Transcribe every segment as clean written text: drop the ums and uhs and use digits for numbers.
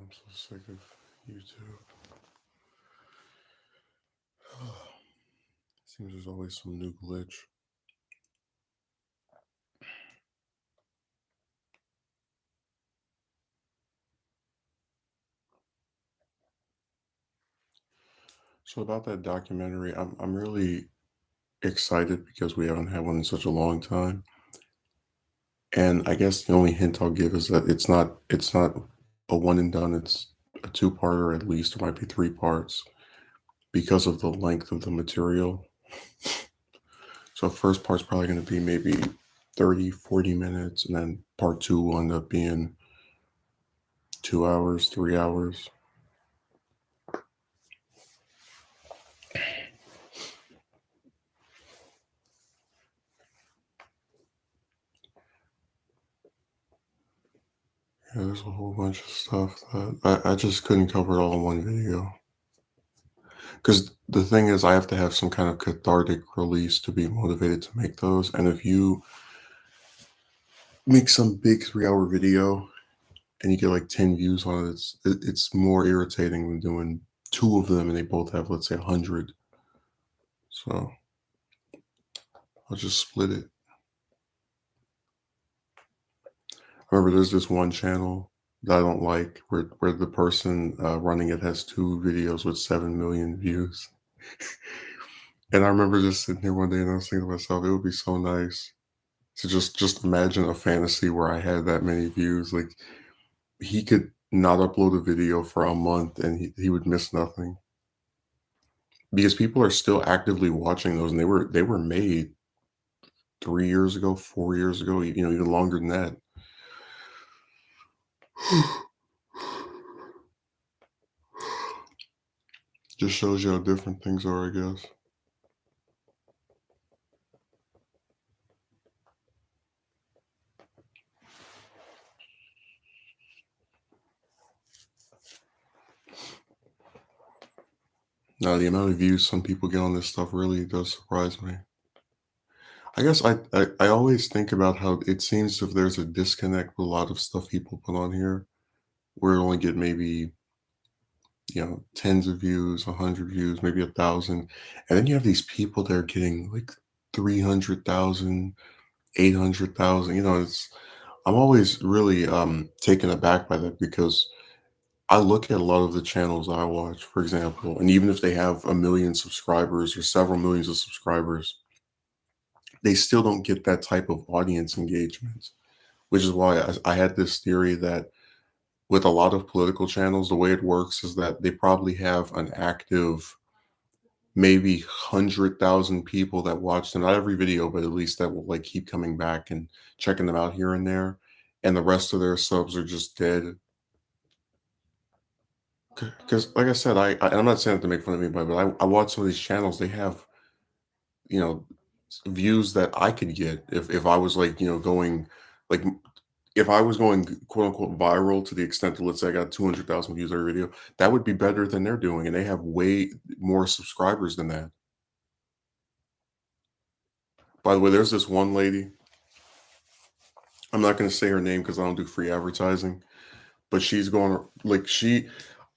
I'm so sick of YouTube. Seems there's always some new glitch. So about that documentary, I'm really excited because we haven't had one in such a long time. And I guess the only hint I'll give is that it's not a one and done. It's a two-parter at least. There might be three parts because of the length of the material. So first part's probably going to be maybe 30, 40 minutes, and then part two will end up being 2 hours, 3 hours. Yeah, there's a whole bunch of stuff that I just couldn't cover it all in one video. Because the thing is, I have to have some kind of cathartic release to be motivated to make those. And if you make some big 3 hour video and you get like 10 views on it, it's more irritating than doing two of them and they both have, let's say, 100. So I'll just split it. I remember there's this one channel that I don't like where the person running it has two videos with 7 million views. And I remember just sitting here one day and I was thinking to myself, it would be so nice to just imagine a fantasy where I had that many views. Like he could not upload a video for a month and he would miss nothing because people are still actively watching those and they were made 3 years ago, 4 years ago, even longer than that. Just shows you how different things are, I guess. Now the amount of views some people get on this stuff really does surprise me. I guess I always think about how it seems if there's a disconnect with a lot of stuff people put on here, where it only get maybe tens of views, 100 views, maybe 1,000, and then you have these people that are getting like 300,000, 800,000. It's I'm always really taken aback by that because I look at a lot of the channels I watch, for example, and even if they have a million subscribers or several millions of subscribers, they still don't get that type of audience engagement, which is why I had this theory that with a lot of political channels, the way it works is that they probably have an active maybe 100,000 people that watch them, not every video, but at least that will like keep coming back and checking them out here and there. And the rest of their subs are just dead. Because, like I said, I'm not saying it to make fun of anybody, but I watch some of these channels. They have you know views that I could get if I was like going like if I was going quote unquote viral to the extent that let's say I got 200,000 views every video, that would be better than they're doing, and they have way more subscribers than that. By the way, there's this one lady. I'm not going to say her name because I don't do free advertising, but she's going like she.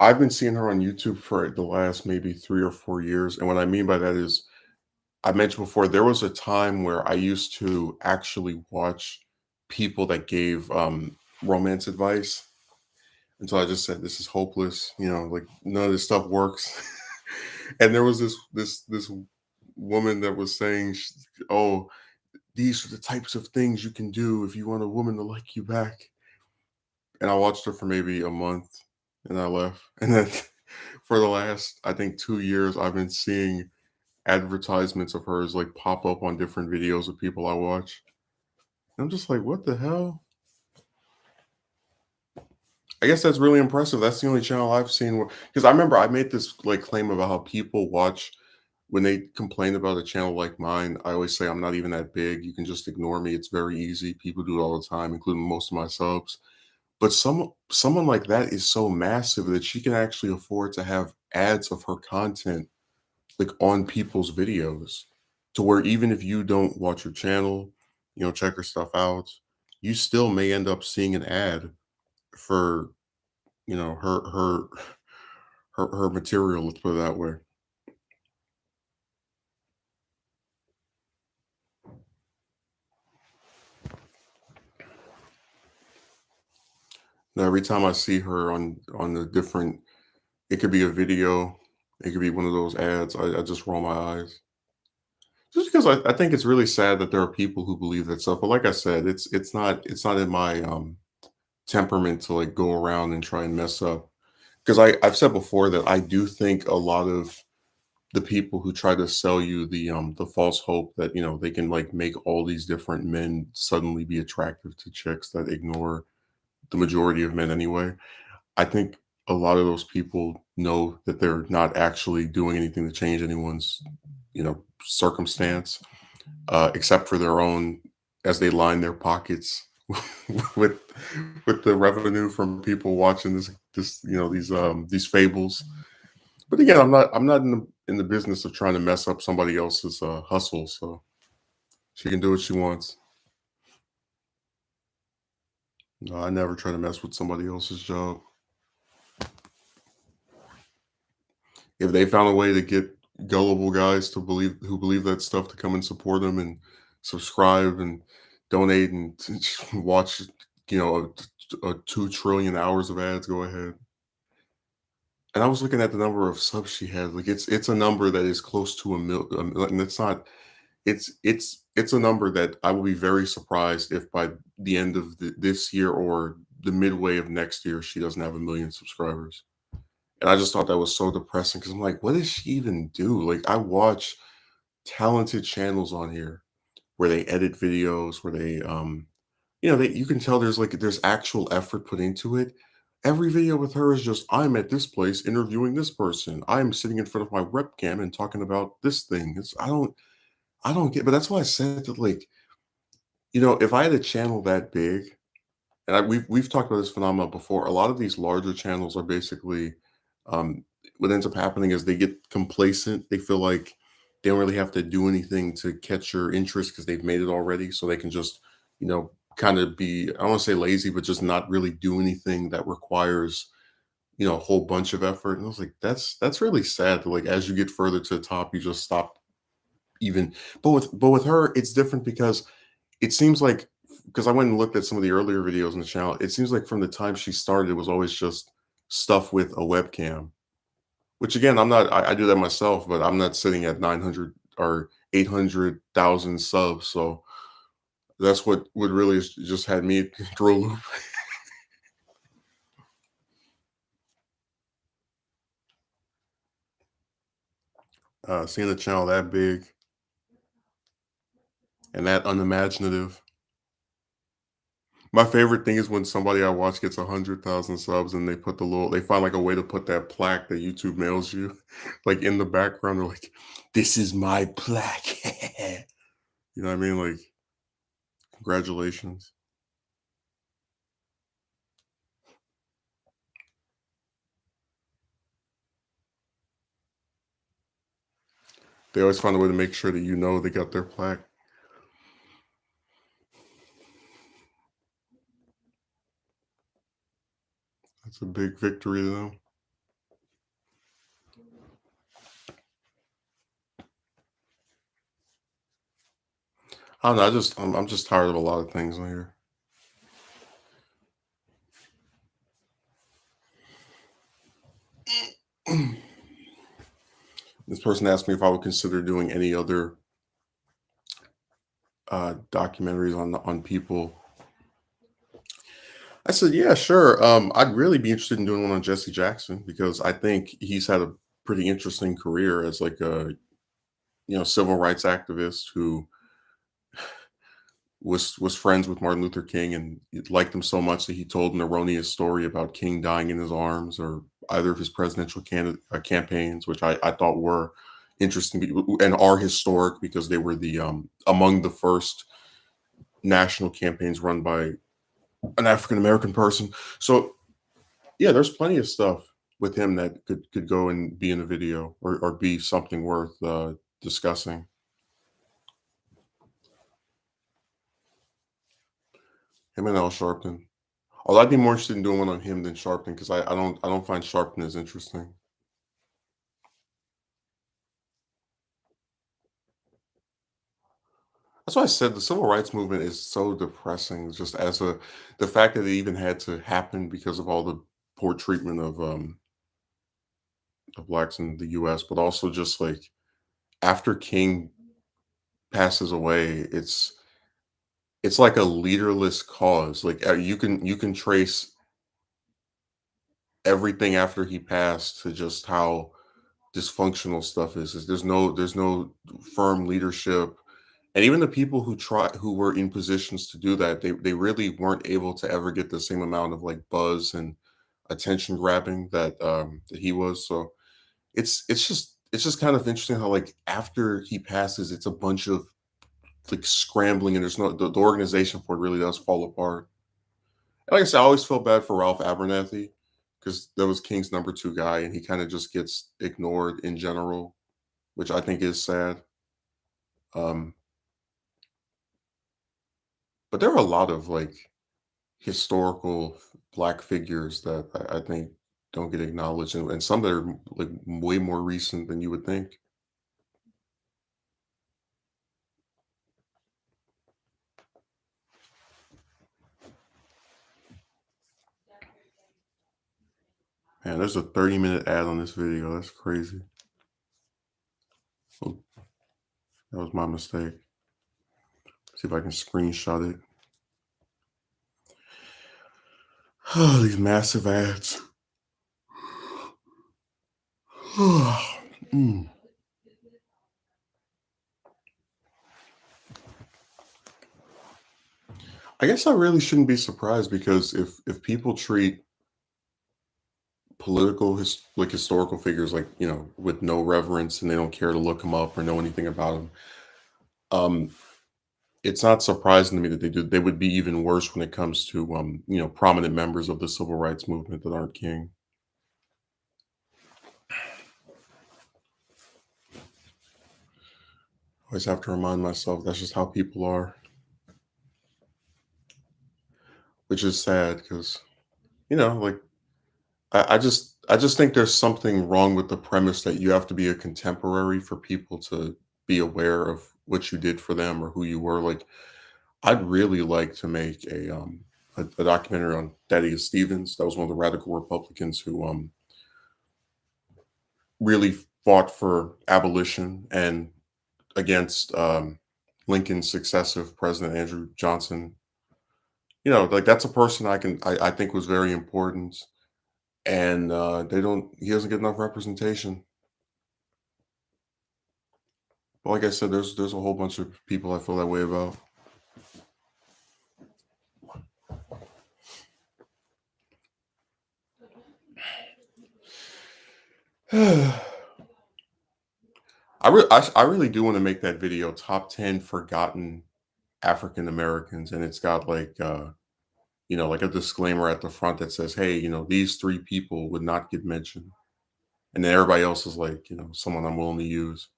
I've been seeing her on YouTube for the last maybe 3 or 4 years, and what I mean by that is I mentioned before there was a time where I used to actually watch people that gave romance advice until I just said this is hopeless. Like none of this stuff works. And there was this woman that was saying, "Oh, these are the types of things you can do if you want a woman to like you back." And I watched her for maybe a month and I left. And then for the last, I think, 2 years, I've been seeing advertisements of hers like pop up on different videos of people I watch. And I'm just like, what the hell? I guess that's really impressive. That's the only channel I've seen where, because I remember I made this like claim about how people watch when they complain about a channel like mine. I always say I'm not even that big. You can just ignore me. It's very easy. People do it all the time, including most of my subs. But someone like that is so massive that she can actually afford to have ads of her content like on people's videos to where even if you don't watch her channel, check her stuff out, you still may end up seeing an ad for, her material. Let's put it that way. Now, every time I see her on the different, it could be a video, it could be one of those ads. I just roll my eyes. Just because I think it's really sad that there are people who believe that stuff. But like I said, it's not in my temperament to like go around and try and mess up. Because I've said before that I do think a lot of the people who try to sell you the false hope that they can like make all these different men suddenly be attractive to chicks that ignore the majority of men anyway. I think a lot of those people know that they're not actually doing anything to change anyone's circumstance, except for their own, as they line their pockets with with the revenue from people watching these fables. But again, I'm not in the business of trying to mess up somebody else's hustle. So she can do what she wants. No, I never try to mess with somebody else's job. If they found a way to get gullible guys to believe who believe that stuff to come and support them and subscribe and donate and watch, 2 trillion hours of ads, go ahead. And I was looking at the number of subs she has. Like it's a number that is close to and it's not. It's a number that I will be very surprised if by the end of this year or the midway of next year she doesn't have 1 million subscribers. And I just thought that was so depressing because I'm like, what does she even do? Like I watch talented channels on here where they edit videos, where you can tell there's actual effort put into it. Every video with her is just I'm at this place interviewing this person. I'm sitting in front of my webcam and talking about this thing. I don't get, but that's why I said that like, if I had a channel that big, and we've talked about this phenomenon before. A lot of these larger channels are basically, what ends up happening is they get complacent. They feel like they don't really have to do anything to catch your interest because they've made it already. So they can just, kind of be, I don't want to say lazy, but just not really do anything that requires, a whole bunch of effort. And I was like, that's really sad. That, like as you get further to the top, you just stop even. But with her, it's different because it seems like, because I went and looked at some of the earlier videos on the channel, it seems like from the time she started, it was always just stuff with a webcam. Which again, I do that myself, but I'm not sitting at 900 or 800,000 subs. So that's what really just had me throw a loop. Seeing a channel that big and that unimaginative. My favorite thing is when somebody I watch gets 100,000 subs and they find like a way to put that plaque that YouTube mails you, like in the background. They're like, "This is my plaque." You know what I mean? Like, congratulations. They always find a way to make sure that they got their plaque. That's a big victory to them. I don't know. I'm just tired of a lot of things on here. This person asked me if I would consider doing any other documentaries on people. I said, yeah, sure. I'd really be interested in doing one on Jesse Jackson because I think he's had a pretty interesting career as like a civil rights activist who was friends with Martin Luther King and he liked him so much that he told an erroneous story about King dying in his arms or either of his presidential campaigns, which I thought were interesting and are historic because they were the among the first national campaigns run by an African American person. So yeah, there's plenty of stuff with him that could go and be in a video or be something worth discussing. Him and Al Sharpton. Although I'd be more interested in doing one on him than Sharpton because I don't find Sharpton as interesting. That's why I said the civil rights movement is so depressing. Just as a the fact that it even had to happen because of all the poor treatment of blacks in the U.S., but also just like after King passes away, it's like a leaderless cause. Like you can trace everything after he passed to just how dysfunctional stuff is. There's no firm leadership. And even the people who were in positions to do that, they really weren't able to ever get the same amount of like buzz and attention grabbing that he was. So it's just kind of interesting how like after he passes, it's a bunch of like scrambling and there's no the organization for it really does fall apart. And like I said, I always felt bad for Ralph Abernathy because that was King's number two guy and he kind of just gets ignored in general, which I think is sad. Um, but there are a lot of like historical black figures that I think don't get acknowledged, and some that are like way more recent than you would think. Man, there's a 30-minute ad on this video. That's crazy. Oh, that was my mistake. See if I can screenshot it. Oh, these massive ads. Mm. I guess I really shouldn't be surprised because if people treat like historical figures like with no reverence and they don't care to look them up or know anything about them, um, it's not surprising to me that they would be even worse when it comes to prominent members of the civil rights movement that aren't king. Always have to remind myself that's just how people are, which is sad because like I just think there's something wrong with the premise that you have to be a contemporary for people to be aware of what you did for them or who you were. Like I'd really like to make a documentary on Thaddeus Stevens. That was one of the radical Republicans who really fought for abolition and against Lincoln's successive president Andrew Johnson. Like that's a person I think was very important, and they don't he doesn't get enough representation. But like I said, there's a whole bunch of people I feel that way about. I really do want to make that video top 10 forgotten African Americans, and it's got like like a disclaimer at the front that says, "Hey, these three people would not get mentioned," and then everybody else is like, someone I'm willing to use.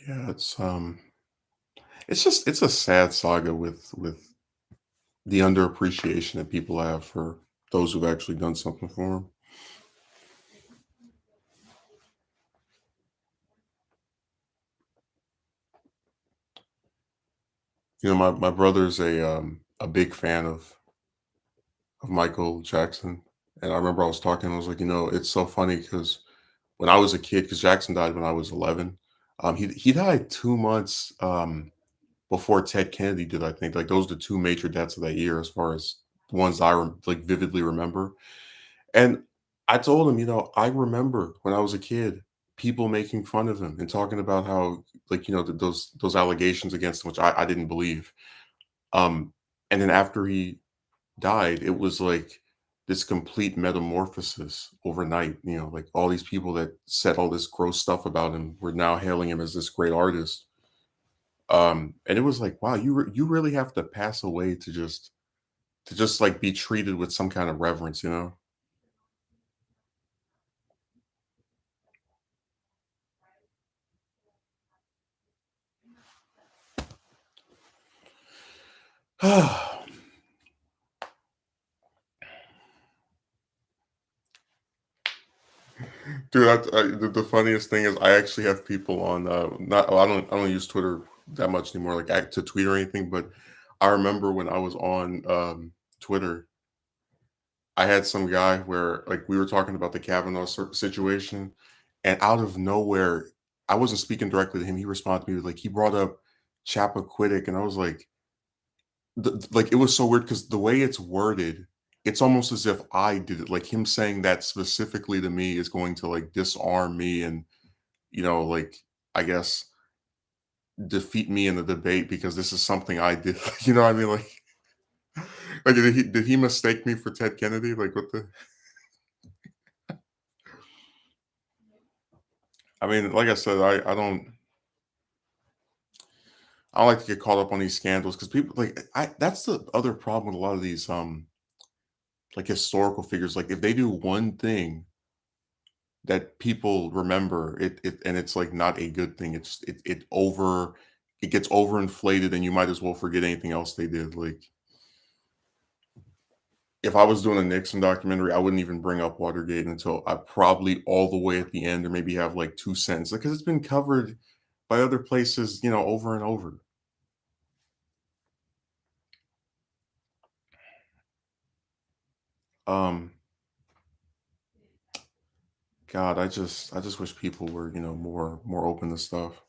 Yeah, it's a sad saga with the underappreciation that people have for those who've actually done something for them. My brother's a big fan of Michael Jackson, and I remember I was talking. I was like, it's so funny because when I was a kid, because Jackson died when I was 11. He died 2 months before Ted Kennedy did. I think like those are the two major deaths of that year, as far as the ones like vividly remember. And I told him, I remember when I was a kid, people making fun of him and talking about how like those allegations against him, which I didn't believe. Um, and then after he died, it was like this complete metamorphosis overnight. Like all these people that said all this gross stuff about him were now hailing him as this great artist. And it was like, wow, you really have to pass away to just like be treated with some kind of reverence. Dude, the funniest thing is I actually have people on, not oh, I don't use Twitter that much anymore, like, act to tweet or anything, but I remember when I was on, Twitter, I had some guy where, like, we were talking about the Kavanaugh situation, and out of nowhere, I wasn't speaking directly to him, he responded to me, like, he brought up Chappaquiddick, and I was like, like, it was so weird because the way it's worded, it's almost as if I did it, like, him saying that specifically to me is going to, like, disarm me and, like, I guess, defeat me in the debate because this is something I did, you know what I mean? Like, did he mistake me for Ted Kennedy? Like, what the I mean, like I said, I don't like to get caught up on these scandals because people like I that's the other problem with a lot of these like historical figures. Like if they do one thing that people remember, it and it's like not a good thing. It gets overinflated and you might as well forget anything else they did. Like if I was doing a Nixon documentary, I wouldn't even bring up Watergate until I probably all the way at the end or maybe have like two sentences because it's been covered by other places, over and over. Um God, I just wish people were, more open to stuff.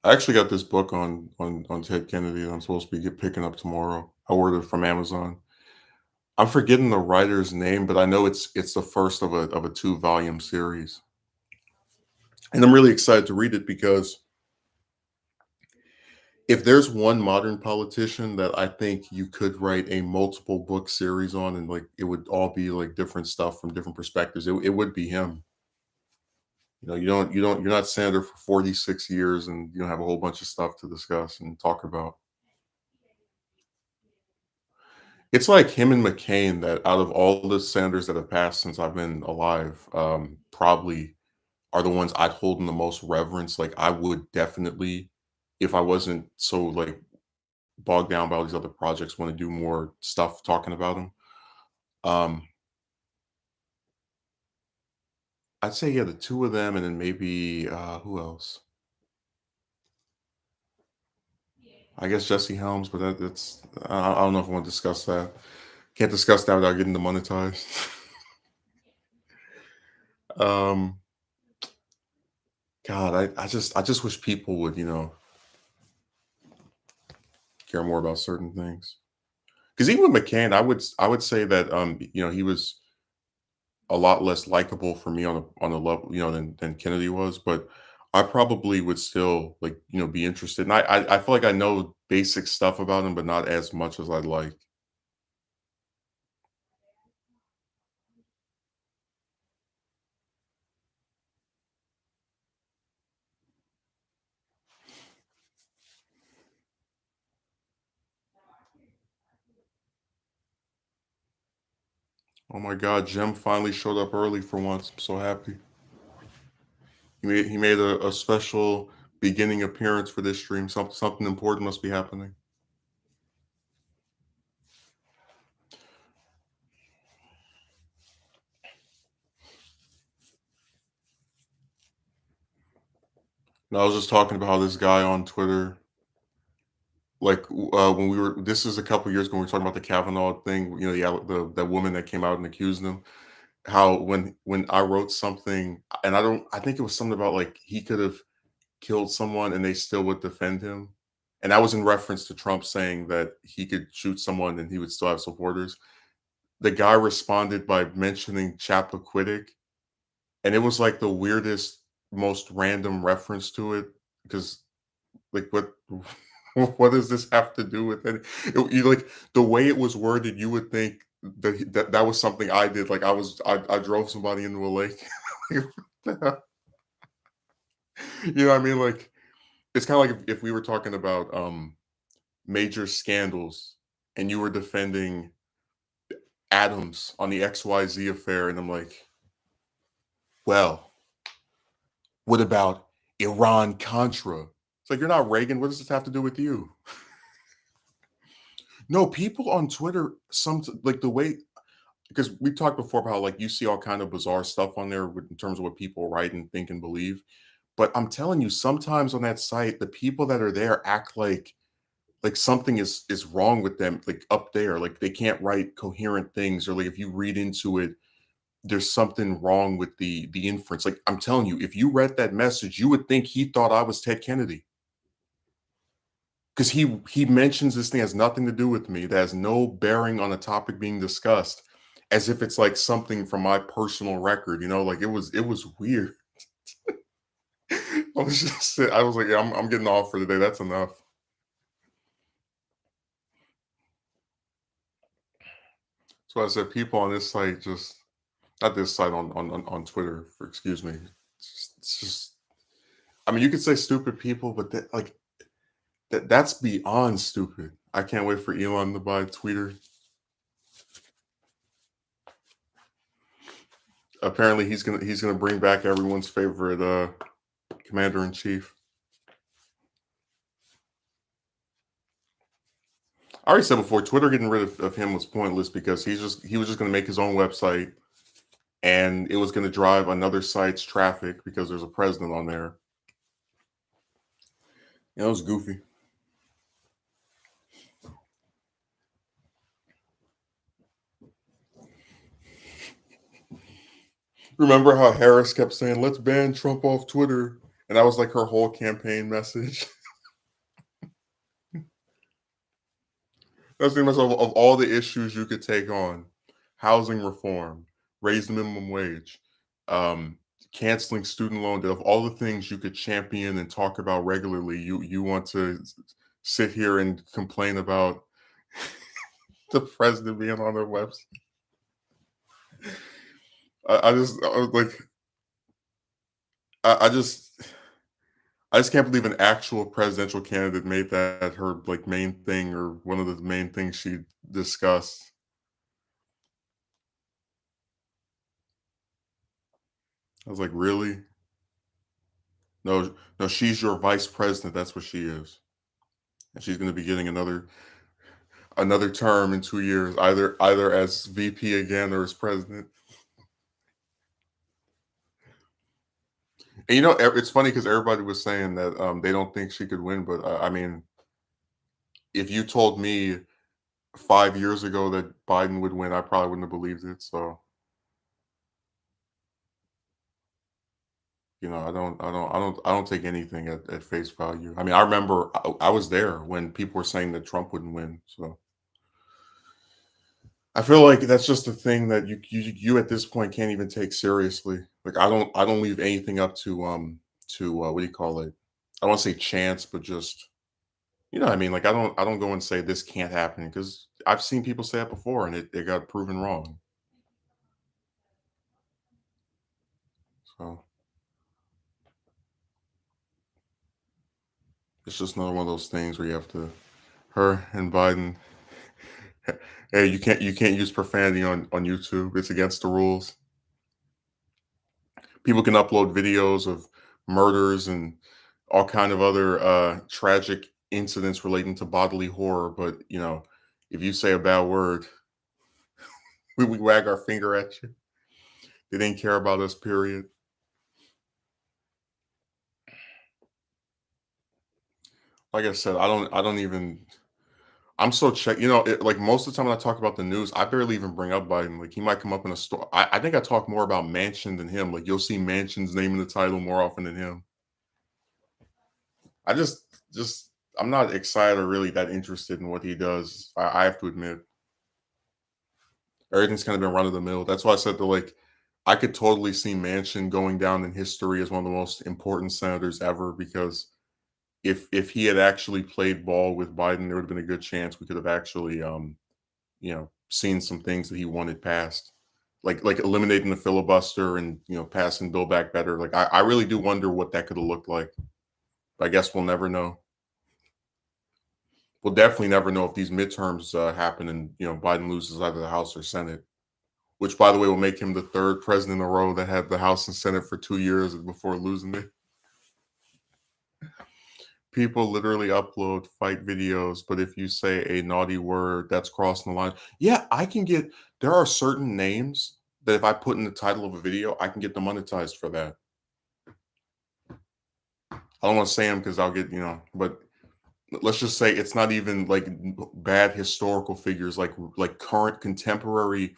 I actually got this book on Ted Kennedy that I'm supposed to be picking up tomorrow. I ordered it from Amazon. I'm forgetting the writer's name, but I know it's the first of a two-volume series. And I'm really excited to read it because if there's one modern politician that I think you could write a multiple book series on and like it would all be like different stuff from different perspectives, it would be him. You're not senator for 46 years and you don't have a whole bunch of stuff to discuss and talk about. It's like him and McCain that out of all the senators that have passed since I've been alive, probably are the ones I'd hold in the most reverence. Like I would definitely, if I wasn't so like bogged down by all these other projects, want to do more stuff talking about them. Um, I'd say yeah, the two of them, and then maybe who else? I guess Jesse Helms, but that's I don't know if I want to discuss that. Can't discuss that without getting demonetized. um, God, I just wish people would care more about certain things. Because even with McCain, I would say that he was a lot less likable for me on a level than Kennedy was, but I probably would still like be interested. And I feel like I know basic stuff about him, but not as much as I'd like. Oh my God, Jim finally showed up early for once. I'm so happy. He made a special beginning appearance for this stream. Something important must be happening. And I was just talking about how this guy on Twitter, like when we were, this is a couple years ago, when we were talking about the Kavanaugh thing. The woman that came out and accused him. How when I wrote something, and I think it was something about like he could have killed someone and they still would defend him. And that was in reference to Trump saying that he could shoot someone and he would still have supporters. The guy responded by mentioning Chappaquiddick, and it was like the weirdest, most random reference to it because like what what does this have to do with it? Like the way it was worded, you would think that was something I did. Like I drove somebody into a lake. Like, what the hell? You know what I mean? Like it's kind of like if we were talking about major scandals and you were defending Adams on the XYZ affair, and I'm like, well, what about Iran Contra. It's like, you're not Reagan. What does this have to do with you? No, people on Twitter, some like the way, because we talked before about how like you see all kind of bizarre stuff on there in terms of what people write and think and believe. But I'm telling you, sometimes on that site, the people that are there act like something is wrong with them, like up there, like they can't write coherent things, or like if you read into it, there's something wrong with the inference. Like I'm telling you, if you read that message, you would think he thought I was Ted Kennedy. Because he mentions this thing has nothing to do with me, that has no bearing on the topic being discussed, as if it's like something from my personal record, like it was weird. I was like, yeah, I'm getting off for today. That's enough. So I said people on this site just not this site on Twitter for excuse me. It's just I mean you could say stupid people, but that's beyond stupid. I can't wait for Elon to buy Twitter. Apparently he's gonna bring back everyone's favorite commander in chief. I already said before, Twitter getting rid of him was pointless because he was just gonna make his own website and it was gonna drive another site's traffic because there's a president on there. It was goofy. Remember how Harris kept saying, "Let's ban Trump off Twitter," and that was like her whole campaign message. That's the message of all the issues you could take on: housing reform, raise the minimum wage, um, canceling student loan debt. Of all the things you could champion and talk about regularly, you want to sit here and complain about the president being on their website. I was like, I, I just I just can't believe an actual presidential candidate made that her like main thing or one of the main things she discussed. I was like, really? No, no, she's your vice president. That's what she is, and she's going to be getting another term in 2 years, either as VP again or as president. And it's funny because everybody was saying that they don't think she could win, but I mean, if you told me 5 years ago that Biden would win, I probably wouldn't have believed it. So I don't take anything at face value. I mean, I remember I was there when people were saying that Trump wouldn't win. So I feel like that's just a thing that you at this point can't even take seriously. Like I don't leave anything up to what do you call it? I don't want to say chance, but just what I mean. Like I don't go and say this can't happen because I've seen people say it before and it got proven wrong. So it's just another one of those things where you have to her and Biden. Hey, you can't use profanity on YouTube. It's against the rules. People can upload videos of murders and all kind of other tragic incidents relating to bodily horror, but if you say a bad word, we wag our finger at you. They didn't care about us. Period. Like I said, I don't even. I'm so check. Like most of the time when I talk about the news, I barely even bring up Biden. Like he might come up in a story. I think I talk more about Manchin than him. Like you'll see Manchin's name in the title more often than him. I just I'm not excited or really that interested in what he does. I have to admit, everything's kind of been run of the mill. That's why I said that like I could totally see Manchin going down in history as one of the most important senators ever because if he had actually played ball with Biden, there would have been a good chance we could have actually seen some things that he wanted passed. Like eliminating the filibuster and passing Bill back better. Like I really do wonder what that could have looked like. But I guess we'll never know. We'll definitely never know if these midterms happen and Biden loses either the House or Senate, which by the way will make him the third president in a row that had the House and Senate for 2 years before losing it. People literally upload fight videos, but if you say a naughty word, that's crossing the line. Yeah, I can get there are certain names that if I put in the title of a video, I can get demonetized for that. I don't want to say them because I'll get, but let's just say it's not even like bad historical figures, like current contemporary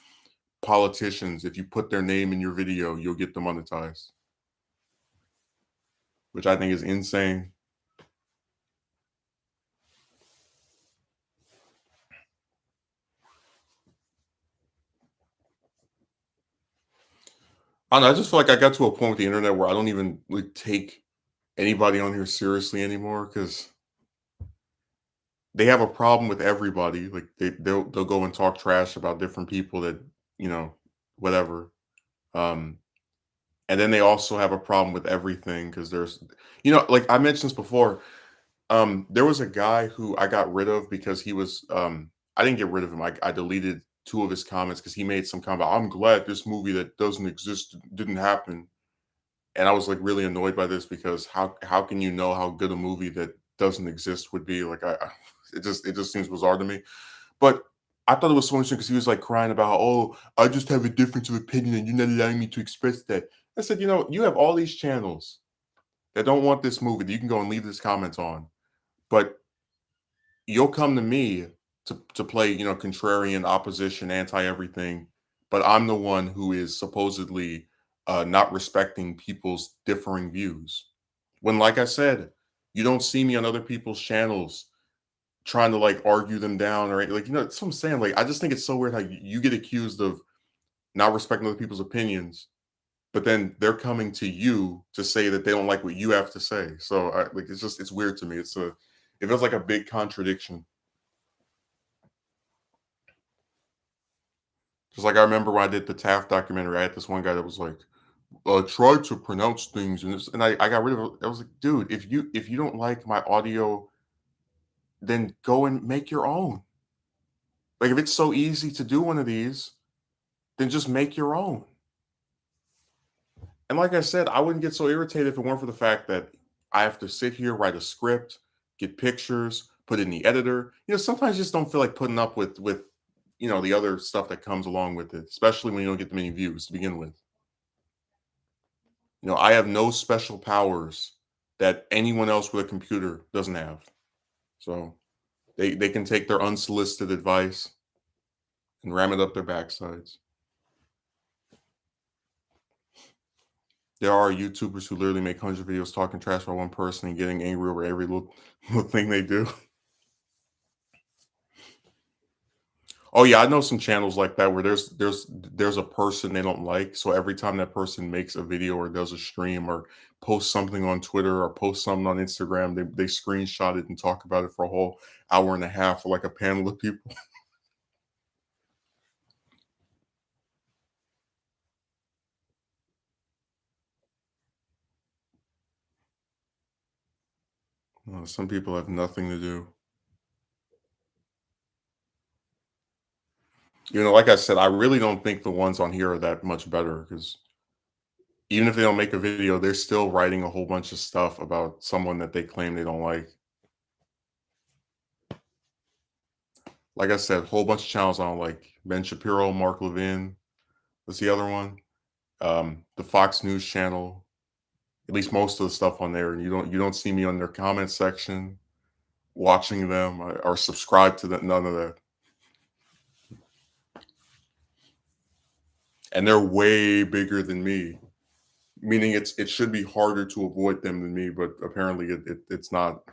politicians. If you put their name in your video, you'll get demonetized, which I think is insane. I don't know, I just feel like I got to a point with the internet where I don't even like take anybody on here seriously anymore because they have a problem with everybody. Like they'll go and talk trash about different people that you know whatever. Um, and then they also have a problem with everything because like I mentioned this before. There was a guy who I got rid of because he was. I didn't get rid of him. I deleted two of his comments because he made some comment. I'm glad this movie that doesn't exist didn't happen. And I was like really annoyed by this because how can you know how good a movie that doesn't exist would be? Like it just seems bizarre to me. But I thought it was so interesting because he was like crying about, oh, I just have a difference of opinion and you're not allowing me to express that. I said, you have all these channels that don't want this movie that you can go and leave this comment on, but you'll come to me to play, contrarian, opposition, anti everything, but I'm the one who is supposedly not respecting people's differing views. When, like I said, you don't see me on other people's channels trying to like argue them down or like that's what I'm saying. Like I just think it's so weird how you get accused of not respecting other people's opinions, but then they're coming to you to say that they don't like what you have to say. So like it's weird to me. It feels like a big contradiction. Just like I remember when I did the Taft documentary, I had this one guy that was like, try to pronounce things and I got rid of it. I was like, dude, if you don't like my audio, then go and make your own. Like if it's so easy to do one of these, then just make your own. And like I said, I wouldn't get so irritated if it weren't for the fact that I have to sit here, write a script, get pictures, put it in the editor. Sometimes you just don't feel like putting up with the other stuff that comes along with it, especially when you don't get the many views to begin with. I have no special powers that anyone else with a computer doesn't have. So they can take their unsolicited advice and ram it up their backsides. There are YouTubers who literally make hundreds of videos talking trash about one person and getting angry over every little thing they do. Oh yeah, I know some channels like that where there's a person they don't like, so every time that person makes a video or does a stream or posts something on Twitter or posts something on Instagram, they screenshot it and talk about it for a whole hour and a half for like a panel of people. Some people have nothing to do. Like I said, I really don't think the ones on here are that much better because even if they don't make a video, they're still writing a whole bunch of stuff about someone that they claim they don't like. Like I said, whole bunch of channels I don't like. Ben Shapiro, Mark Levin. What's the other one? The Fox News channel. At least most of the stuff on there. And you don't see me on their comment section watching them or subscribe to that. None of that. And they're way bigger than me. Meaning it should be harder to avoid them than me, but apparently it's not.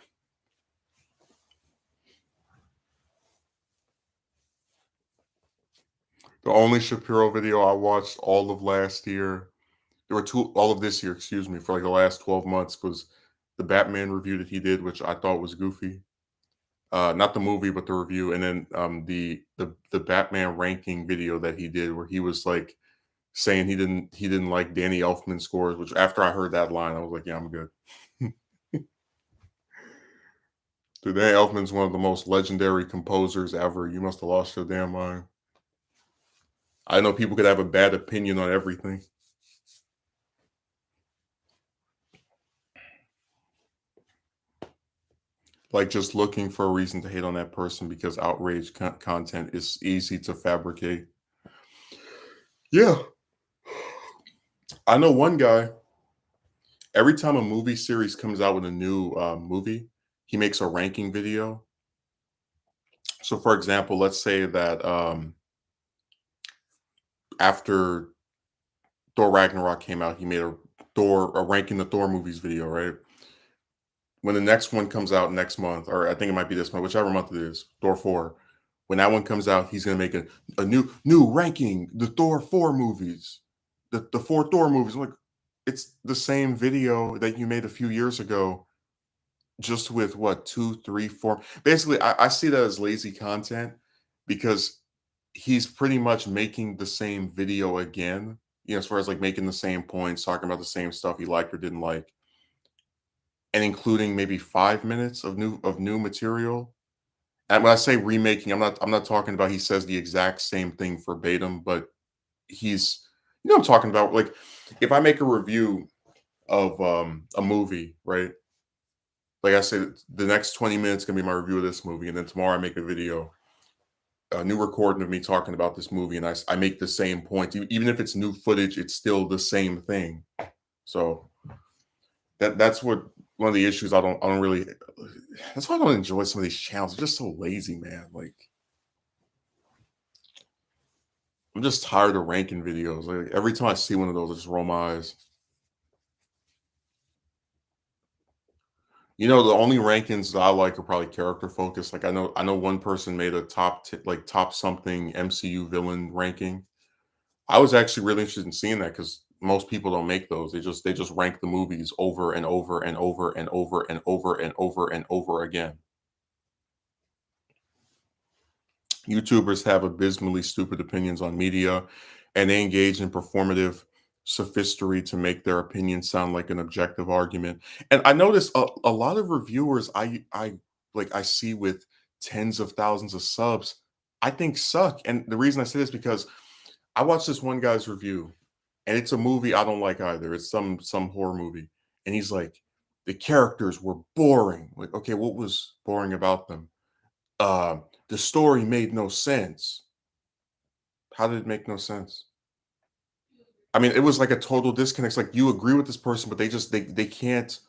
The only Shapiro video I watched all of last year, there were two, all of this year, excuse me, for like the last 12 months was the Batman review that he did, which I thought was goofy. Not the movie, but the review, and then the Batman ranking video that he did, where he was like saying he didn't like Danny Elfman scores. Which after I heard that line, I was like, yeah, I'm good. Dude, Danny Elfman's one of the most legendary composers ever. You must have lost your damn mind. I know people could have a bad opinion on everything. Like just looking for a reason to hate on that person because outrage content is easy to fabricate. Yeah, I know one guy. Every time a movie series comes out with a new movie, he makes a ranking video. So, for example, let's say that after Thor Ragnarok came out, he made a ranking the Thor movies video, right? When the next one comes out next month, or I think it might be this month, whichever month it is, Thor 4. When that one comes out, he's gonna make a new ranking, the Thor 4 movies, the four Thor movies. I'm like, it's the same video that you made a few years ago, just with what, two, three, four. Basically, I see that as lazy content because he's pretty much making the same video again, as far as like making the same points, talking about the same stuff he liked or didn't like, and including maybe 5 minutes of new material. And when I say remaking, I'm not talking about he says the exact same thing verbatim, but he's I'm talking about, like, if I make a review of a movie, right? Like I said, the next 20 minutes gonna be my review of this movie, and then tomorrow I make a video, a new recording of me talking about this movie, and I make the same point. Even if it's new footage, it's still the same thing. So that's what one of the issues I don't really. That's why I don't enjoy some of these channels. They're just so lazy, man. Like, I'm just tired of ranking videos. Like, every time I see one of those, I just roll my eyes. The only rankings that I like are probably character focused. Like, I know one person made a like top something MCU villain ranking. I was actually really interested in seeing that because most people don't make those. They just rank the movies over and over and over and over and over and over and over again. YouTubers have abysmally stupid opinions on media, and they engage in performative sophistry to make their opinion sound like an objective argument. And I notice a lot of reviewers I see with tens of thousands of subs, I think suck. And the reason I say this because I watched this one guy's review, and it's a movie I don't like either. It's some horror movie, and he's like, the characters were boring. Like, okay, what was boring about them? The story made no sense. How did it make no sense? I mean, it was like a total disconnect. It's like you agree with this person, but they can't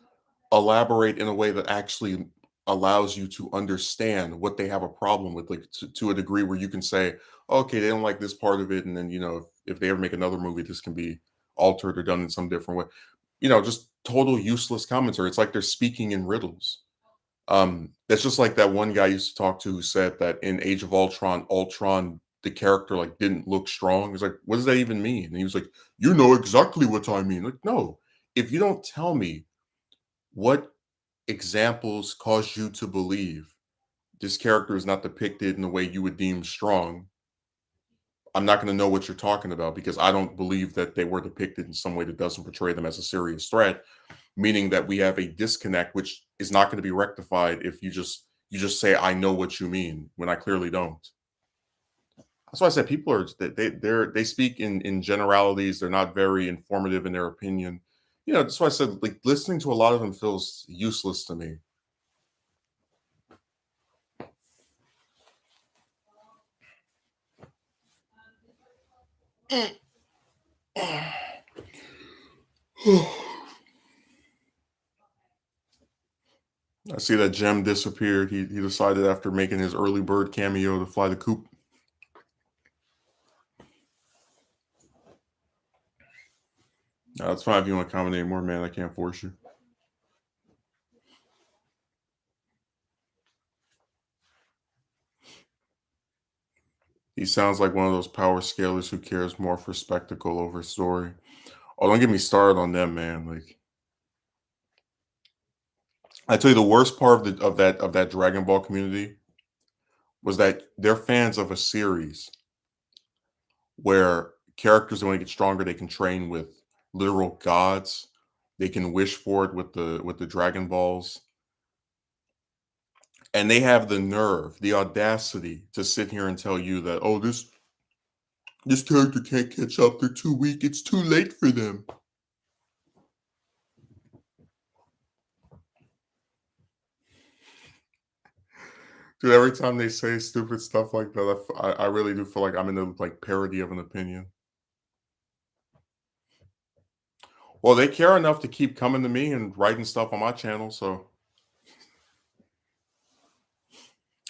elaborate in a way that actually allows you to understand what they have a problem with, like to a degree where you can say, okay, they don't like this part of it, and then if they ever make another movie, this can be altered or done in some different way. Just total useless commentary. It's like they're speaking in riddles. That's just like that one guy I used to talk to who said that in Age of Ultron, Ultron, the character like didn't look strong. He's like, what does that even mean? And he was like, you know exactly what I mean. Like, no, if you don't tell me what examples cause you to believe this character is not depicted in the way you would deem strong, I'm not going to know what you're talking about because I don't believe that they were depicted in some way that doesn't portray them as a serious threat, meaning that we have a disconnect which is not going to be rectified if you just say I know what you mean when I clearly don't. That's why I said people are they speak in generalities. They're not very informative in their opinion. That's why I said, like, listening to a lot of them feels useless to me. I see that Gem disappeared. He decided after making his early bird cameo to fly the coop. That's fine if you want to comment anymore, man. I can't force you. He sounds like one of those power scalers who cares more for spectacle over story. Oh, don't get me started on them, man. Like, I tell you, the worst part of that Dragon Ball community was that they're fans of a series where characters that want to get stronger, they can train with literal gods. They can wish for it with the Dragon Balls, and they have the nerve, the audacity to sit here and tell you that, oh, this character can't catch up. They're too weak. It's too late for them. Dude, every time they say stupid stuff like that, I really do feel like I'm in a, like, parody of an opinion. Well, they care enough to keep coming to me and writing stuff on my channel, so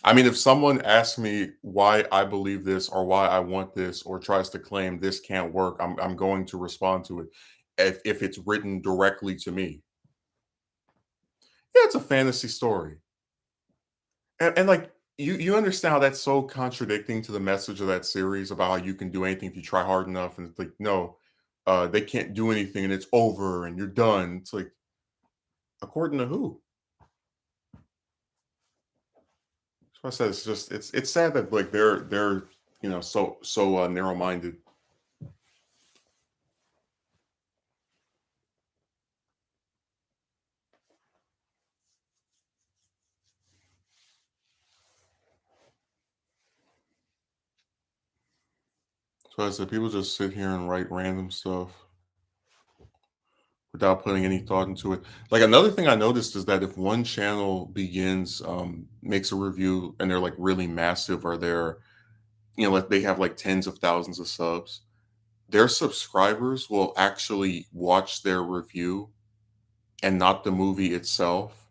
I mean, if someone asks me why I believe this or why I want this or tries to claim this can't work, I'm going to respond to it if it's written directly to me. Yeah, it's a fantasy story. And like you understand how that's so contradicting to the message of that series about how you can do anything if you try hard enough, and it's like, no, they can't do anything and it's over and you're done. It's like, according to who? So I said it's just it's sad that like they're so narrow minded. So I said people just sit here and write random stuff without putting any thought into it. Like another thing I noticed is that if one channel begins makes a review and they're like really massive or they're like they have like tens of thousands of subs, their subscribers will actually watch their review and not the movie itself,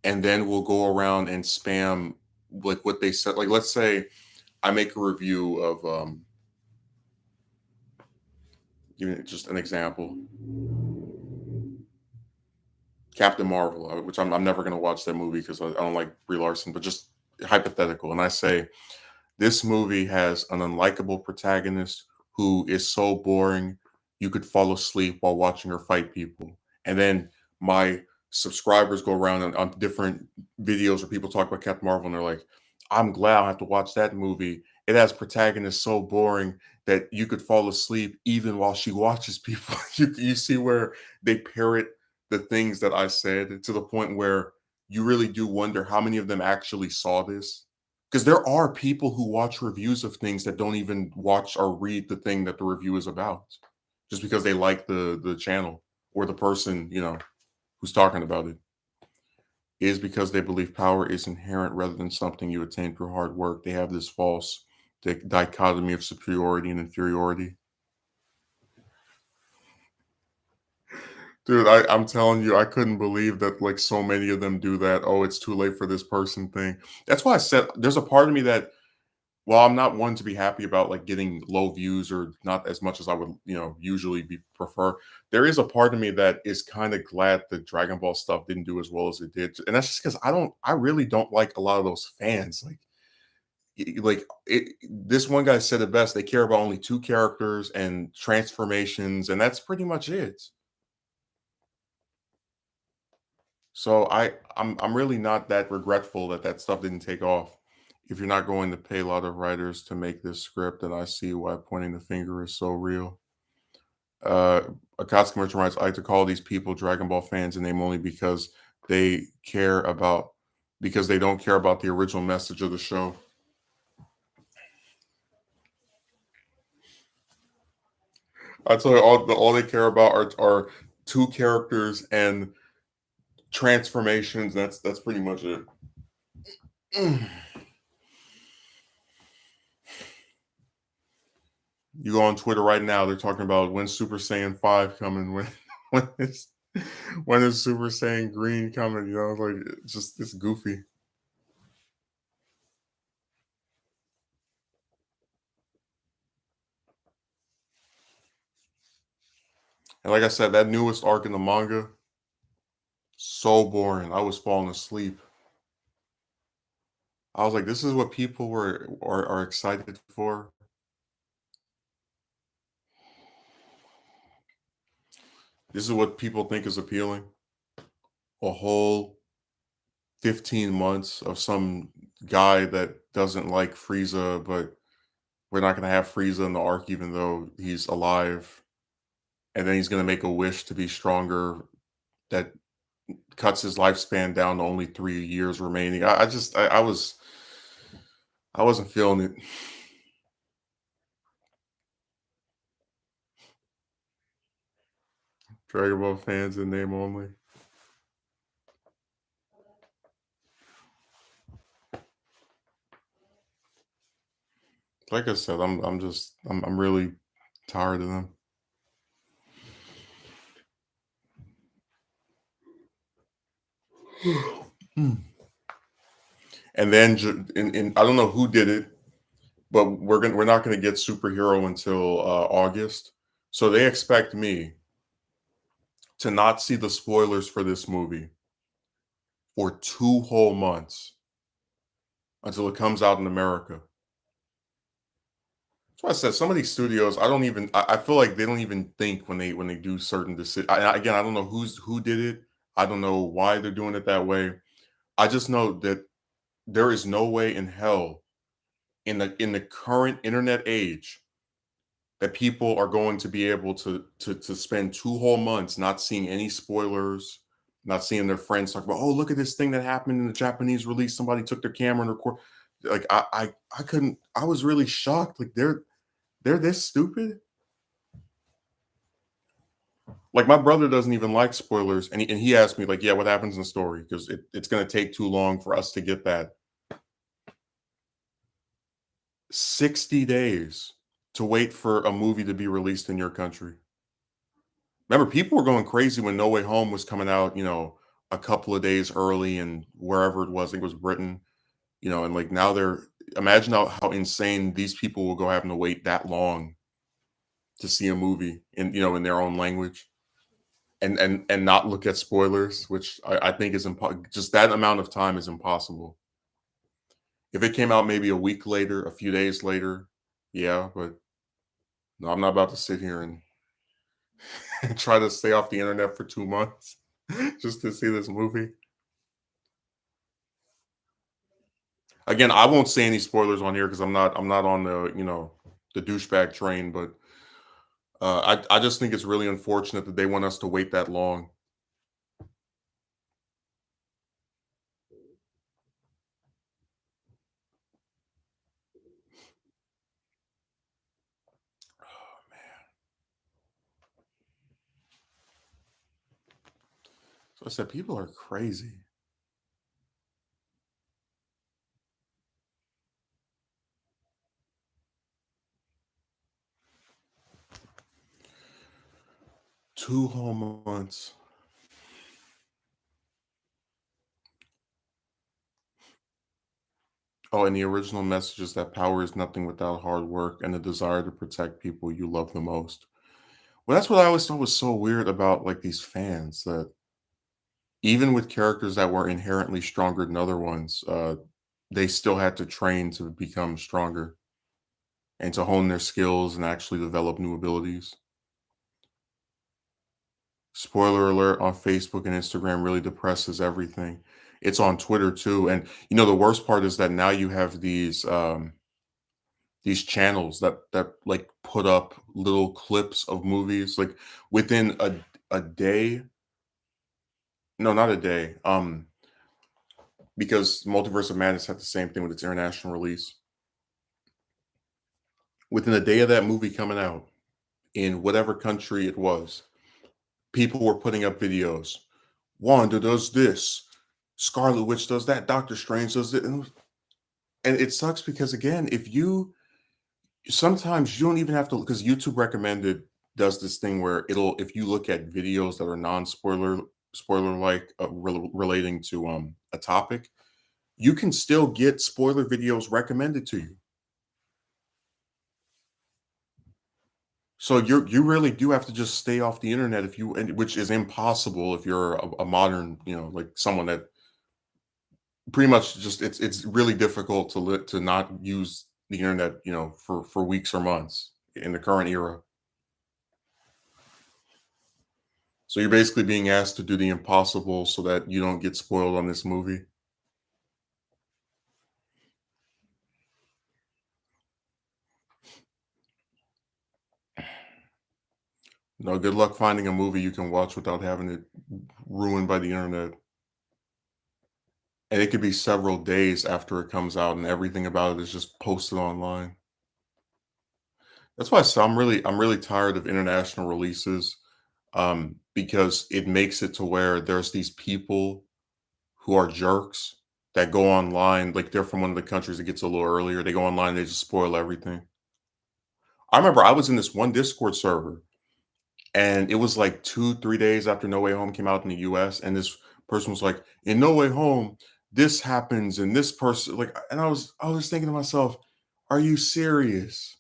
and then we'll go around and spam like what they said. Like let's say I make a review of give me just an example, Captain Marvel, which I'm never gonna watch that movie because I don't like Brie Larson, but just hypothetical. And I say this movie has an unlikable protagonist who is so boring you could fall asleep while watching her fight people. And then my subscribers go around on different videos where people talk about Captain Marvel and they're like, I'm glad I have to watch that movie. It has protagonists so boring that you could fall asleep even while she watches people. You see where they parrot the things that I said to the point where you really do wonder how many of them actually saw this, because there are people who watch reviews of things that don't even watch or read the thing that the review is about, just because they like the channel or the person, who's talking about it. Is because they believe power is inherent rather than something you attain through hard work. They have this false dichotomy of superiority and inferiority. Dude, I'm telling you, I couldn't believe that like so many of them do that. Oh, it's too late for this person thing. That's why I said there's a part of me that, well, I'm not one to be happy about like getting low views or not as much as I would, usually be prefer. There is a part of me that is kind of glad the Dragon Ball stuff didn't do as well as it did, and that's just because I really don't like a lot of those fans. Like, this one guy said it best. They care about only two characters and transformations, and that's pretty much it. So I'm really not that regretful that that stuff didn't take off. If you're not going to pay a lot of writers to make this script, then I see why pointing the finger is so real. Uh, Akatsuki Merchant writes, I like to call these people Dragon Ball fans and name only they care about because they don't care about the original message of the show. I tell you, all they care about are two characters and transformations. That's pretty much it. You go on Twitter right now, they're talking about when Super Saiyan 5 coming, when is when is Super Saiyan Green coming, like it's goofy. And like I said, that newest arc in the manga, so boring. I was falling asleep. I was like, this is what people are excited for. This is what people think is appealing. A whole 15 months of some guy that doesn't like Frieza, but we're not gonna have Frieza in the arc even though he's alive. And then he's gonna make a wish to be stronger that cuts his lifespan down to only 3 years remaining. I just I wasn't feeling it. Dragon Ball fans in name only. Like I said, I'm really tired of them. Mm. And then and I don't know who did it, but we're not gonna get superhero until August. So they expect me to not see the spoilers for this movie for 2 whole months until it comes out in America. That's why I said some of these studios, I don't even. I feel like they don't even think when they do certain decisions. Again, I don't know who did it. I don't know why they're doing it that way. I just know that there is no way in hell in the current internet age that people are going to be able to spend 2 whole months not seeing any spoilers, not seeing their friends talk about, oh, look at this thing that happened in the Japanese release. Somebody took their camera and record. Like I couldn't. I was really shocked. Like they're this stupid. Like my brother doesn't even like spoilers, and he asked me like, yeah, what happens in the story? Because it's going to take too long for us to get that. 60 days to wait for a movie to be released in your country. Remember, people were going crazy when No Way Home was coming out, a couple of days early and wherever it was, I think it was Britain, and like now imagine how insane these people will go having to wait that long to see a movie in their own language and not look at spoilers, which I think is just that amount of time is impossible. If it came out maybe a week later, a few days later, yeah, but no, I'm not about to sit here and try to stay off the internet for 2 months just to see this movie. Again, I won't say any spoilers on here because I'm not on the douchebag train, but I just think it's really unfortunate that they want us to wait that long. Oh man. So I said people are crazy. 2 whole months. Oh, and the original message is that power is nothing without hard work and the desire to protect people you love the most. Well, that's what I always thought was so weird about like these fans that even with characters that were inherently stronger than other ones, they still had to train to become stronger and to hone their skills and actually develop new abilities. Spoiler alert on Facebook and Instagram really depresses everything. It's on Twitter too. And the worst part is that now you have these channels that like put up little clips of movies like within a day. No, not a day. Because Multiverse of Madness had the same thing with its international release. Within a day of that movie coming out, in whatever country it was, people were putting up videos. Wanda does this, Scarlet Witch does that, Doctor Strange does it, and it sucks because again, if you sometimes you don't even have to because YouTube recommended does this thing where it'll if you look at videos that are spoiler like relating to a topic, you can still get spoiler videos recommended to you. So you really do have to just stay off the internet if you and which is impossible if you're a modern, like someone that pretty much just it's really difficult to not use the internet, for weeks or months in the current era. So you're basically being asked to do the impossible so that you don't get spoiled on this movie. No, good luck finding a movie you can watch without having it ruined by the internet. And it could be several days after it comes out and everything about it is just posted online. That's why I'm really tired of international releases, because it makes it to where there's these people who are jerks that go online, like they're from one of the countries that gets a little earlier. They go online, they just spoil everything. I remember I was in this one Discord server, and it was like 2, 3 days after No Way Home came out in the US, and this person was like, "In No Way Home, this happens, and this person," like, and I was thinking to myself, "Are you serious?"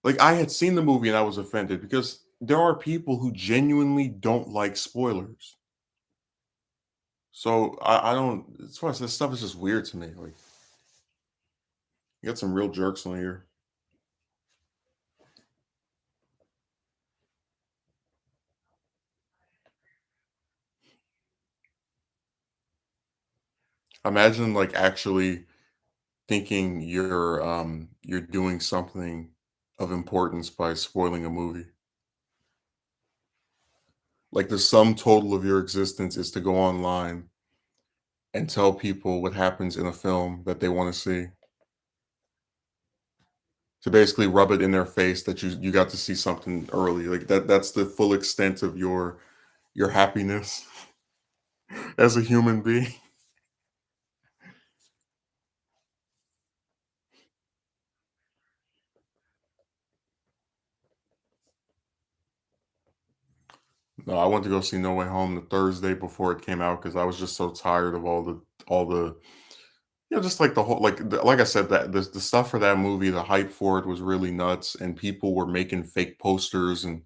Like, I had seen the movie and I was offended because there are people who genuinely don't like spoilers. So I don't. As far as this stuff is just weird to me. Like, you got some real jerks on here. Imagine like actually thinking you're doing something of importance by spoiling a movie. Like the sum total of your existence is to go online and tell people what happens in a film that they want to see. To basically rub it in their face that you got to see something early. Like that's the full extent of your happiness as a human being. No, I went to go see No Way Home the Thursday before it came out because I was just so tired of all the just like the whole like I said that the stuff for that movie, the hype for it was really nuts, and people were making fake posters and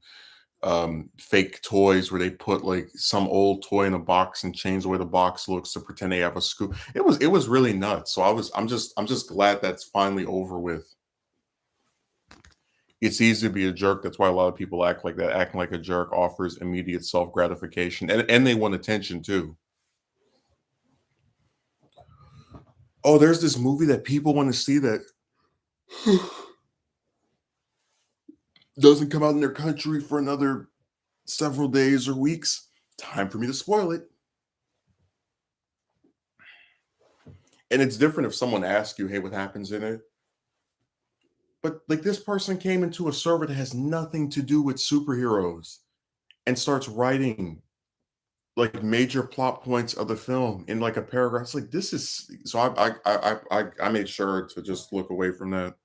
fake toys where they put like some old toy in a box and change the way the box looks to pretend they have a scoop. It was really nuts. So I'm just glad that's finally over with. It's easy to be a jerk. That's why a lot of people act like that. Acting like a jerk offers immediate self gratification, and they want attention too. Oh, there's this movie that people want to see that doesn't come out in their country for another several days or weeks. Time for me to spoil it. And it's different if someone asks you, "Hey, what happens in it?" But like this person came into a server that has nothing to do with superheroes and starts writing like major plot points of the film in like a paragraph. It's like this is so I made sure to just look away from that.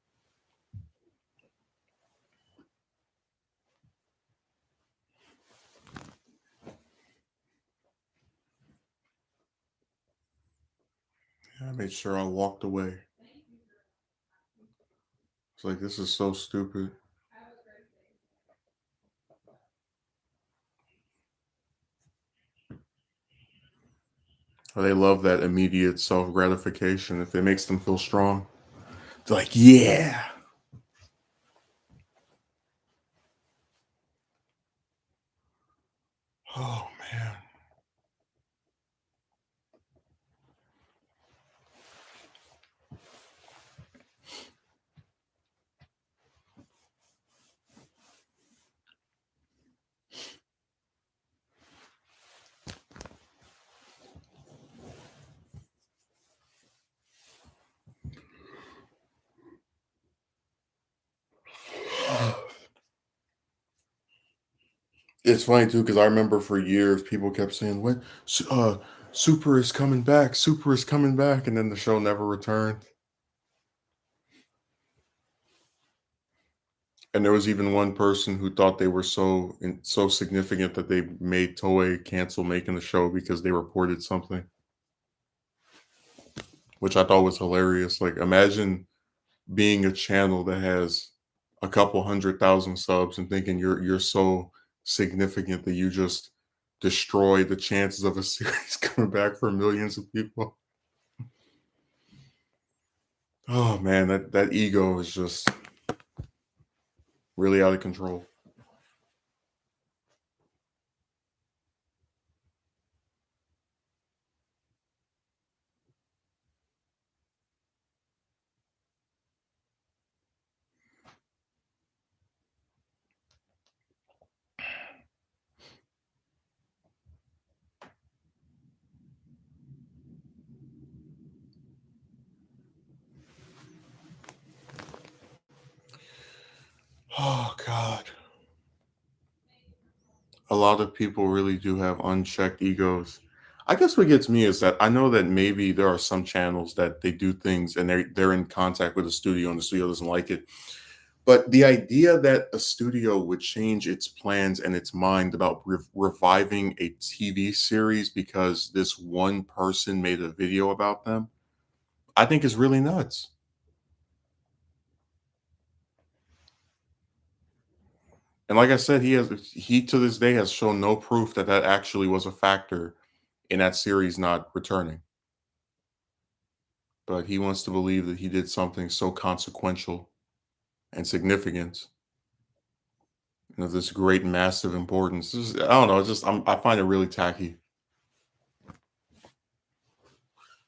I made sure I walked away. It's like this is so stupid. They love that immediate self gratification if it makes them feel strong. They're like, yeah. Oh man. It's funny too because I remember for years people kept saying, "When Super is coming back, Super is coming back," and then the show never returned. And there was even one person who thought they were so significant that they made Toei cancel making the show because they reported something, which I thought was hilarious. Like, imagine being a channel that has a couple 100,000 subs and thinking you're so significant that you just destroy the chances of a series coming back for millions of people. Oh man, that ego is just really out of control. Oh god. A lot of people really do have unchecked egos. I guess what gets me is that I know that maybe there are some channels that they do things and they're in contact with the studio and the studio doesn't like it. But the idea that a studio would change its plans and its mind about reviving a TV series because this one person made a video about them, I think is really nuts. And like I said, he to this day has shown no proof that that actually was a factor in that series not returning. But he wants to believe that he did something so consequential and significant and of this great massive importance. I don't know. It's just I find it really tacky.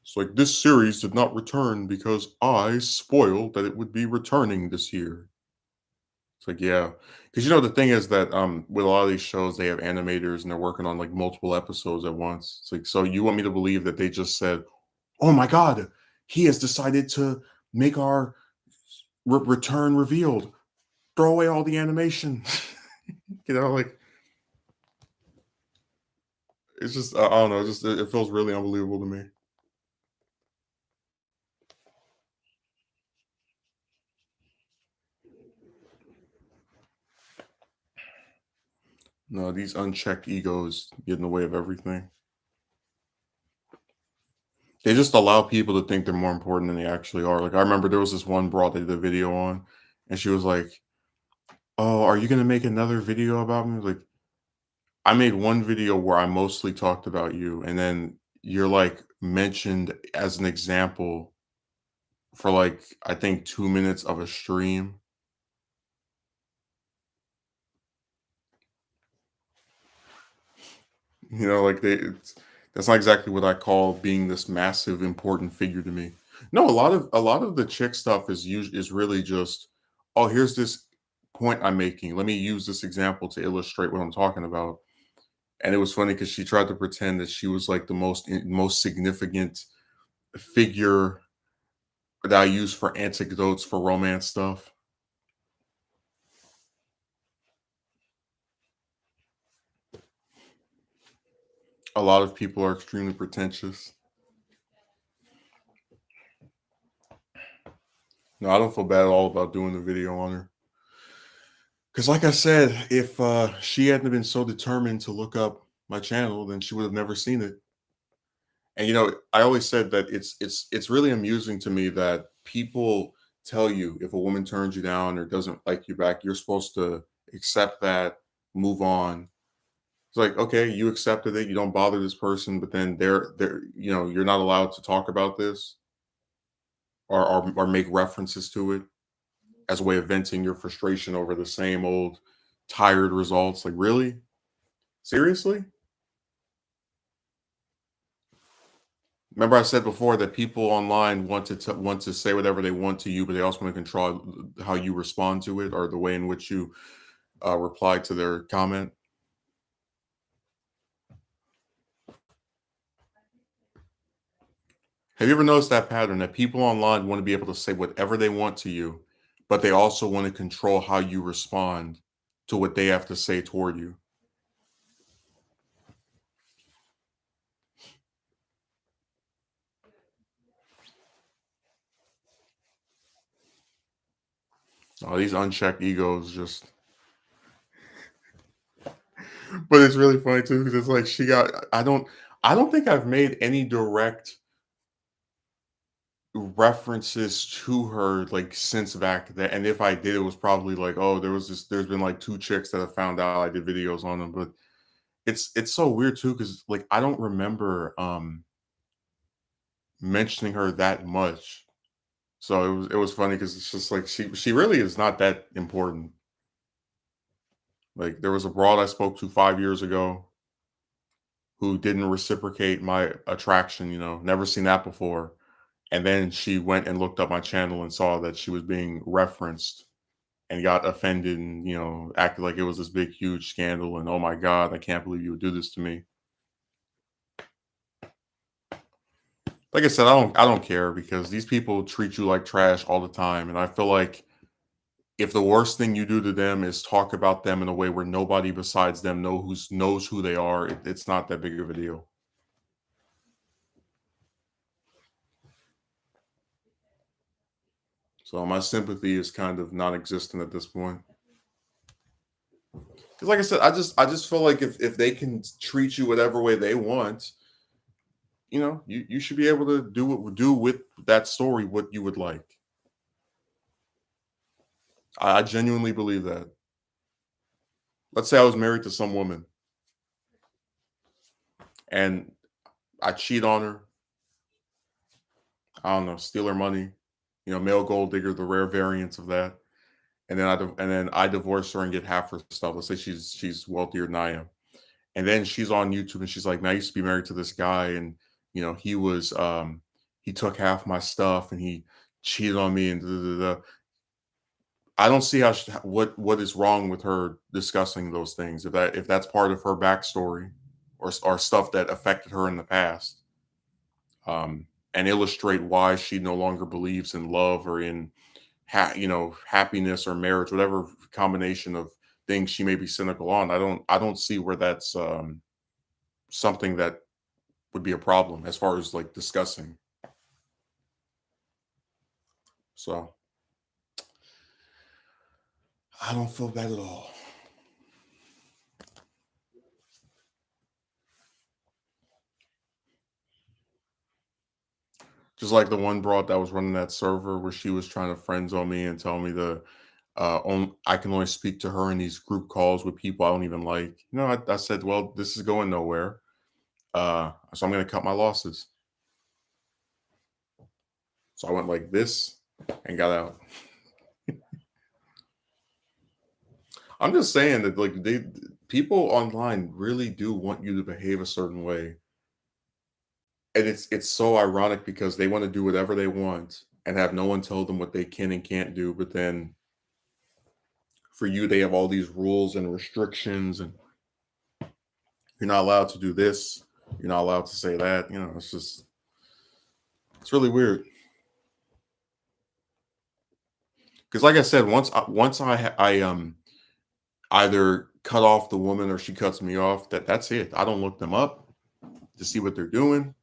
It's like this series did not return because I spoiled that it would be returning this year. It's like, yeah, because the thing is that with a lot of these shows, they have animators and they're working on like multiple episodes at once. It's like, so you want me to believe that they just said, "Oh my God, he has decided to make our return revealed. Throw away all the animation." Like it's just I don't know. It feels really unbelievable to me. No, these unchecked egos get in the way of everything. They just allow people to think they're more important than they actually are. Like I remember there was this one broad they did a video on, and she was like, "Oh, are you gonna make another video about me?" Like, I made one video where I mostly talked about you, and then you're like mentioned as an example for like I think 2 minutes of a stream. Like that's not exactly what I call being this massive important figure to me. No, a lot of the chick stuff is really just, oh, here's this point I'm making. Let me use this example to illustrate what I'm talking about. And it was funny because she tried to pretend that she was like the most significant figure that I use for anecdotes for romance stuff. A lot of people are extremely pretentious. No, I don't feel bad at all about doing the video on her. Because, like I said, if she hadn't been so determined to look up my channel, then she would have never seen it. And I always said that it's really amusing to me that people tell you if a woman turns you down or doesn't like you back, you're supposed to accept that, move on. It's like, okay, you accepted it, you don't bother this person, but then you're not allowed to talk about this or make references to it as a way of venting your frustration over the same old tired results. Like, really? Seriously? Remember I said before that people online want to say whatever they want to you, but they also want to control how you respond to it or the way in which you reply to their comment. Have you ever noticed that pattern that people online want to be able to say whatever they want to you, but they also want to control how you respond to what they have to say toward you? Oh, these unchecked egos just but it's really funny too because it's like I don't think I've made any direct references to her like since back then. And if I did, it was probably like, oh, there's been like two chicks that have found out I did videos on them. But it's so weird too, because like I don't remember mentioning her that much. So it was funny because it's just like she really is not that important. Like there was a broad I spoke to 5 years ago who didn't reciprocate my attraction, never seen that before. And then she went and looked up my channel and saw that she was being referenced and got offended and, acted like it was this big, huge scandal. And oh my God, I can't believe you would do this to me. Like I said, I don't care because these people treat you like trash all the time. And I feel like if the worst thing you do to them is talk about them in a way where nobody besides them knows who they are, it's not that big of a deal. So my sympathy is kind of non-existent at this point. Because like I said, I just feel like if they can treat you whatever way they want, you should be able to do with that story what you would like. I genuinely believe that. Let's say I was married to some woman and I cheat on her, I don't know, steal her money, male gold digger, the rare variants of that. And then I divorce her and get half her stuff. Let's say she's wealthier than I am. And then she's on YouTube and she's like, "Man, I used to be married to this guy, and he took half my stuff and he cheated on me and da, da, da, da." I don't see what is wrong with her discussing those things if that's part of her backstory or stuff that affected her in the past, and illustrate why she no longer believes in love or in happiness or marriage, whatever combination of things she may be cynical on. I don't see where that's something that would be a problem as far as like discussing. So I don't feel bad at all. Just like the one broad that was running that server where she was trying to friend zone me and tell me I can only speak to her in these group calls with people I don't even like. I said, well, this is going nowhere. So I'm gonna cut my losses. So I went like this and got out. I'm just saying that like people online really do want you to behave a certain way. And it's so ironic because they want to do whatever they want and have no one tell them what they can and can't do. But then for you, they have all these rules and restrictions, and you're not allowed to do this. You're not allowed to say that. It's really weird. Because like I said, once I either cut off the woman or she cuts me off, that's it. I don't look them up to see what they're doing.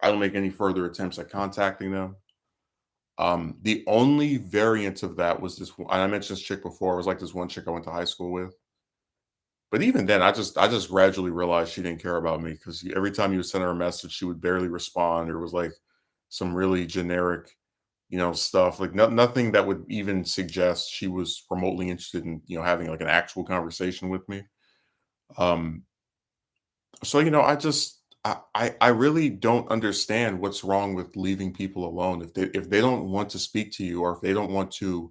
I don't make any further attempts at contacting them. The only variant of that was and I mentioned this chick before. It was like this one chick I went to high school with. But even then, I just gradually realized she didn't care about me because every time you would send her a message, she would barely respond, or it was like some really generic, stuff like nothing that would even suggest she was remotely interested in having like an actual conversation with me. Um, so I really don't understand what's wrong with leaving people alone if they don't want to speak to you or if they don't want to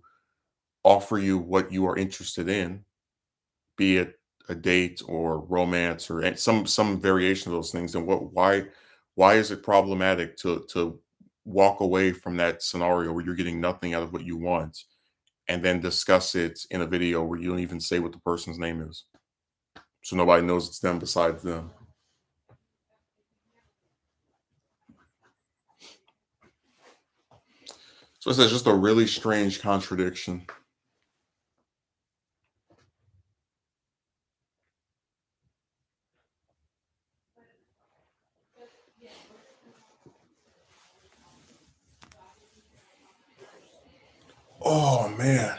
offer you what you are interested in, be it a date or romance or some variation of those things. And why is it problematic to walk away from that scenario where you're getting nothing out of what you want and then discuss it in a video where you don't even say what the person's name is, so nobody knows it's them besides them. So it's just a really strange contradiction. Oh man,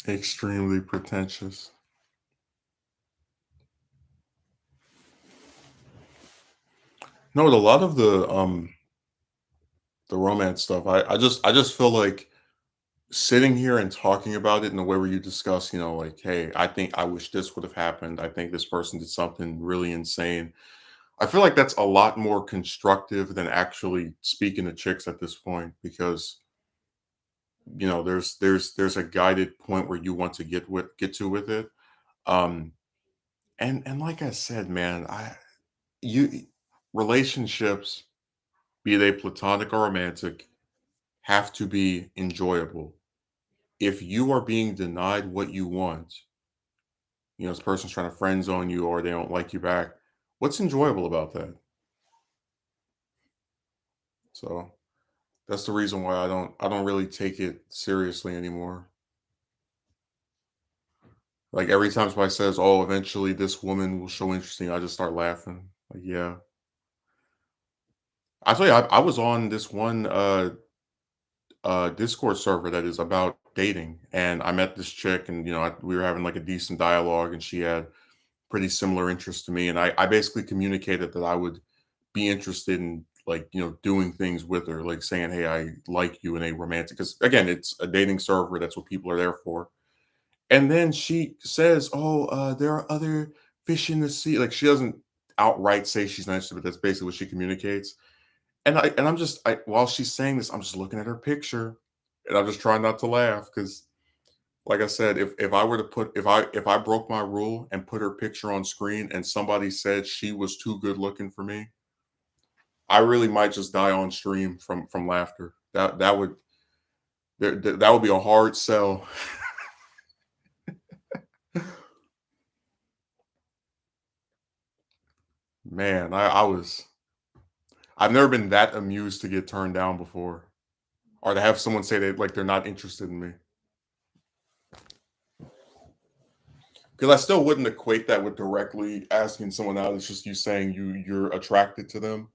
extremely pretentious. No, a lot of the romance stuff, I just feel like sitting here and talking about it in a way where you discuss, like, hey, I think I wish this would have happened. I think this person did something really insane. I feel like that's a lot more constructive than actually speaking to chicks at this point because there's a guided point where you want to get to with it. Um, and like I said, man, you relationships, be they platonic or romantic, have to be enjoyable. If you are being denied what you want, this person's trying to friend zone you or they don't like you back, what's enjoyable about that? So That's the reason why I don't really take it seriously anymore. Like every time somebody says, "Oh, eventually this woman will show interesting," I just start laughing. Like, yeah. I tell you, I was on this one Discord server that is about dating, and I met this chick, and we were having like a decent dialogue, and she had pretty similar interests to me, and I basically communicated that I would be interested in like doing things with her, like saying, "Hey, I like you," in a romantic. Because again, it's a dating server. That's what people are there for. And then she says, "Oh, there are other fish in the sea." Like she doesn't outright say she's not interested, but that's basically what she communicates. I'm just while she's saying this, I'm just looking at her picture, and I'm just trying not to laugh because, like I said, if I were to put if I broke my rule and put her picture on screen, and somebody said she was too good looking for me, I really might just die on stream from laughter. That would be a hard sell. Man, I've never been that amused to get turned down before, or to have someone say that like they're not interested in me. Because I still wouldn't equate that with directly asking someone out. It's just you saying you're attracted to them.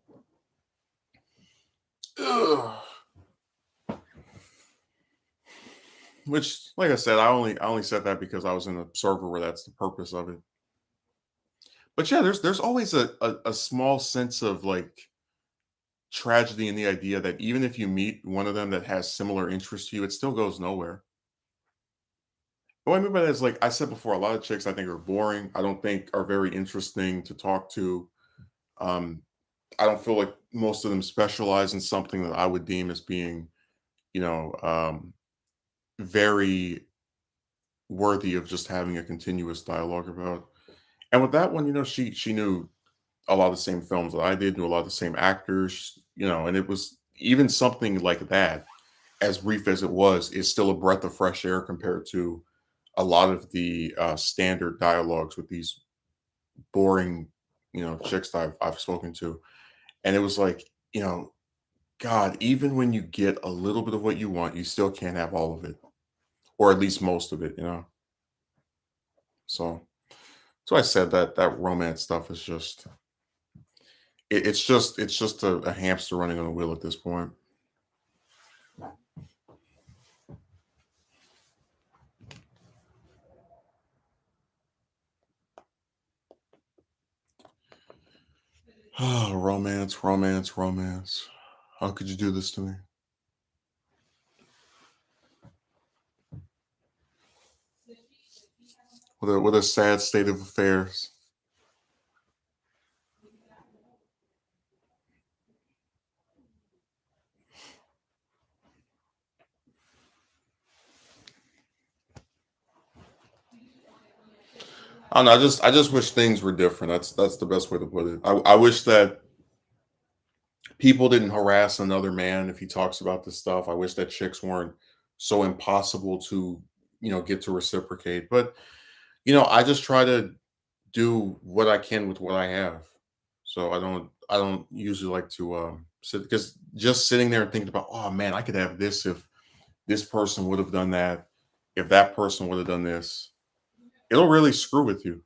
Ugh. Which, like I said, I only said that because I was in a server where that's the purpose of it. But yeah, there's always a small sense of like tragedy in the idea that even if you meet one of them that has similar interests to you, it still goes nowhere. What I mean by that is, like I said before, a lot of chicks I think are boring. I don't think are very interesting to talk to. Um, I don't feel like most of them specialize in something that I would deem as being, you know, um, very worthy of just having a continuous dialogue about. And with that one, she knew a lot of the same films that I did, knew a lot of the same actors, and it was even something like that, as brief as it was, is still a breath of fresh air compared to a lot of the standard dialogues with these boring, chicks that I've spoken to. And it was like, God, even when you get a little bit of what you want, you still can't have all of it, or at least most of it. So I said that romance stuff is just it's just a hamster running on a wheel at this point. Oh, romance, romance, romance. How could you do this to me? What a sad state of affairs. I don't know. I just wish things were different. That's the best way to put it. I wish that people didn't harass another man if he talks about this stuff. I wish that chicks weren't so impossible to get to reciprocate. But I just try to do what I can with what I have. So I don't usually like to sit, because just sitting there and thinking about, oh man, I could have this if this person would have done that, if that person would have done this. It'll really screw with you.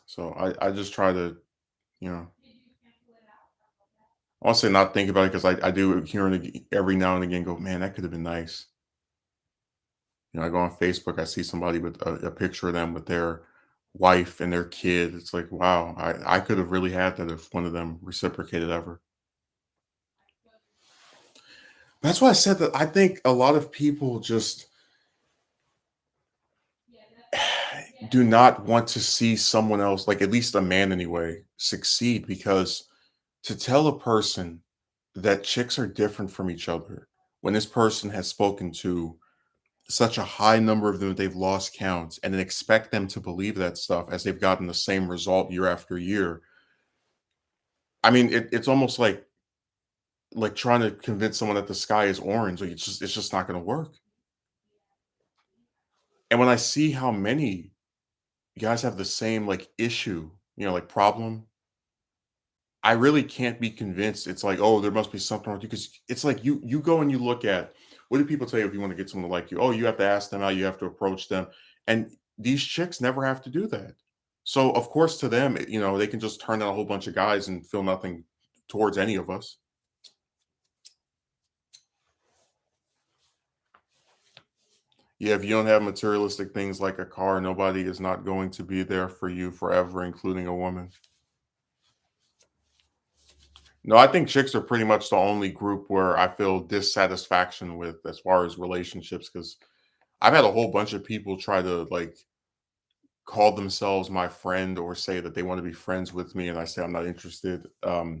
So I just try to, you know, I want to say not think about it, because I do hear it every now and again, go, man, that could have been nice. I go on Facebook, I see somebody with a picture of them with their wife and their kid. It's like, wow, I could have really had that if one of them reciprocated ever. That's why I said that I think a lot of people just do not want to see someone else, like at least a man anyway, succeed, because to tell a person that chicks are different from each other when this person has spoken to such a high number of them that they've lost count, and then expect them to believe that stuff as they've gotten the same result year after year. I mean, it's almost like trying to convince someone that the sky is orange. Like it's just not going to work. And when I see how many guys have the same like issue, like problem, I really can't be convinced. It's like, oh, there must be something wrong with you because it's like you go and you look at what do people tell you if you want to get someone to like you? Oh, you have to ask them out, you have to approach them, and these chicks never have to do that. So of course, to them, they can just turn down a whole bunch of guys and feel nothing towards any of us. Yeah, if you don't have materialistic things like a car, nobody is not going to be there for you forever, including a woman. No, I think chicks are pretty much the only group where I feel dissatisfaction with as far as relationships because I've had a whole bunch of people try to like call themselves my friend or say that they want to be friends with me, and I say I'm not interested. I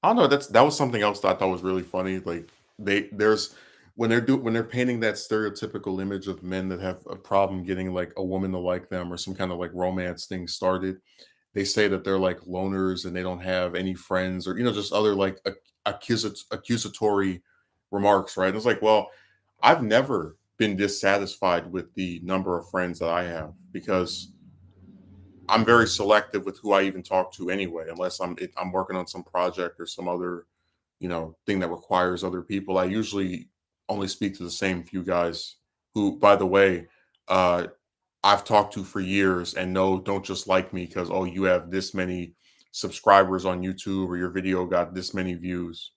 don't know. That was something else that I thought was really funny. Like there's when they're painting that stereotypical image of men that have a problem getting like a woman to like them or some kind of like romance thing started. They say that they're like loners and they don't have any friends or just other like accusatory remarks, right? And it's like, well, I've never been dissatisfied with the number of friends that I have because I'm very selective with who I even talk to anyway, unless I'm working on some project or some other thing that requires other people. I usually only speak to the same few guys who, by the way, uh, I've talked to for years and no, don't just like me because oh, you have this many subscribers on YouTube or your video got this many views.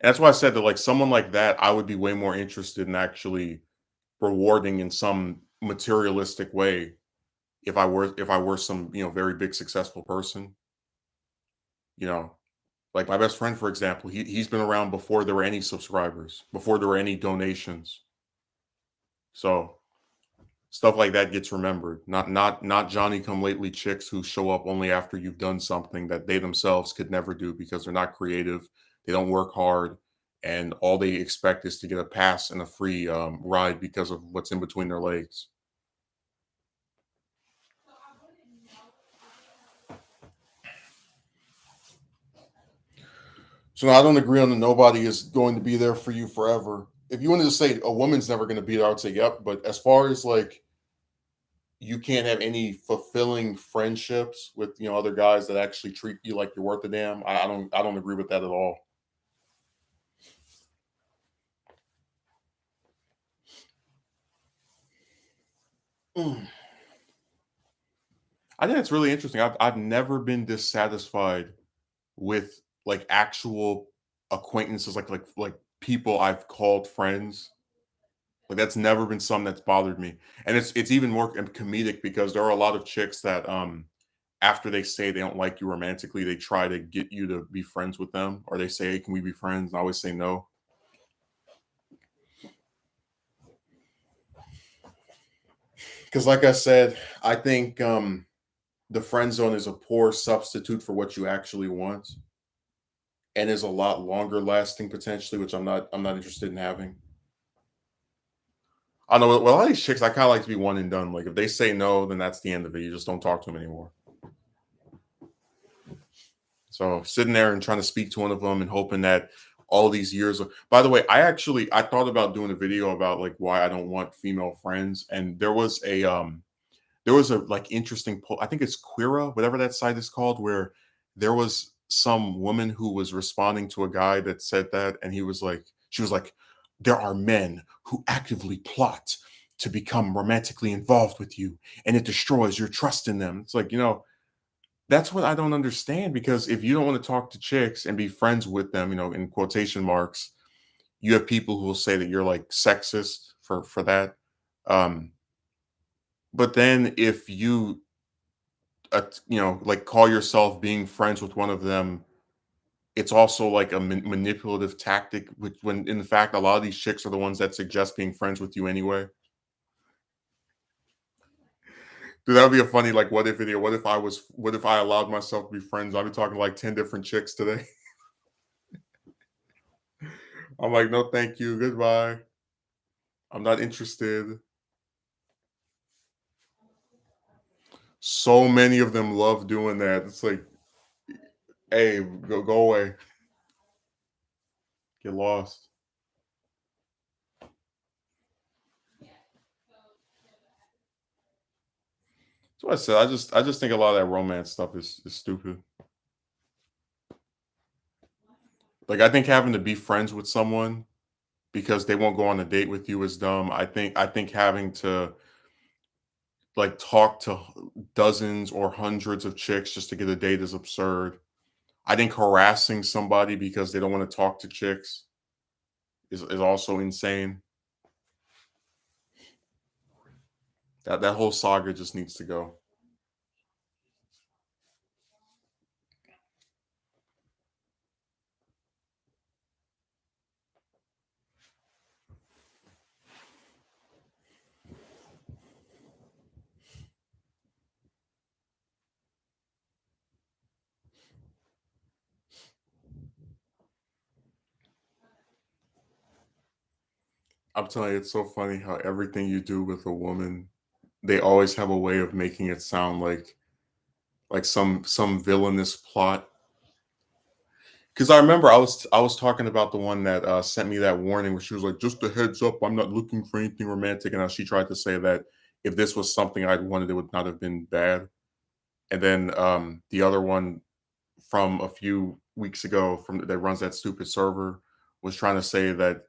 And that's why I said that like someone like that, I would be way more interested in actually rewarding in some materialistic way if I were some very big successful person. You know, like my best friend, for example, he's been around before there were any subscribers, before there were any donations. So stuff like that gets remembered. Not Johnny come lately chicks who show up only after you've done something that they themselves could never do because they're not creative, they don't work hard, and all they expect is to get a pass and a free ride because of what's in between their legs. So no, I don't agree on the nobody is going to be there for you forever. If you wanted to say a woman's never going to be there, I would say yep. But as far as like you can't have any fulfilling friendships with other guys that actually treat you like you're worth a damn. I don't agree with that at all. Mm. I think it's really interesting. I've never been dissatisfied with like actual acquaintances, like people I've called friends. Like that's never been something that's bothered me, and it's even more comedic because there are a lot of chicks that after they say they don't like you romantically, they try to get you to be friends with them, or they say, "Hey, can we be friends?" And I always say no. Because, like I said, I think the friend zone is a poor substitute for what you actually want, and is a lot longer lasting potentially, which I'm not interested in having. I know. Well, a lot of these chicks, I kind of like to be one and done. Like if they say no, then that's the end of it. You just don't talk to them anymore. So sitting there and trying to speak to one of them and hoping that all these years of, by the way, I thought about doing a video about like why I don't want female friends, and there was a like interesting poll. I think it's Queera, whatever that site is called, where there was some woman who was responding to a guy that said that, and she was like, there are men who actively plot to become romantically involved with you, and it destroys your trust in them. It's like, that's what I don't understand because if you don't want to talk to chicks and be friends with them, in quotation marks, you have people who will say that you're like sexist for that. Um, but then if you like call yourself being friends with one of them, it's also like a manipulative tactic, which when in fact a lot of these chicks are the ones that suggest being friends with you anyway. Dude, that would be a funny like what if video. What if I allowed myself to be friends? I'd be talking to like 10 different chicks today. I'm like, no, thank you. Goodbye. I'm not interested. So many of them love doing that. It's like, hey, go away. Get lost. what I said. I just think a lot of that romance stuff is stupid. Like I think having to be friends with someone because they won't go on a date with you is dumb. I think having to like talk to dozens or hundreds of chicks just to get a date is absurd. I think harassing somebody because they don't want to talk to chicks is also insane. That whole saga just needs to go. I'm telling you, it's so funny how everything you do with a woman, they always have a way of making it sound like some villainous plot. Because I remember I was talking about the one that sent me that warning where she was like, "Just a heads up, I'm not looking for anything romantic," and how she tried to say that if this was something I'd wanted, it would not have been bad. And then the other one from a few weeks ago from that runs that stupid server was trying to say that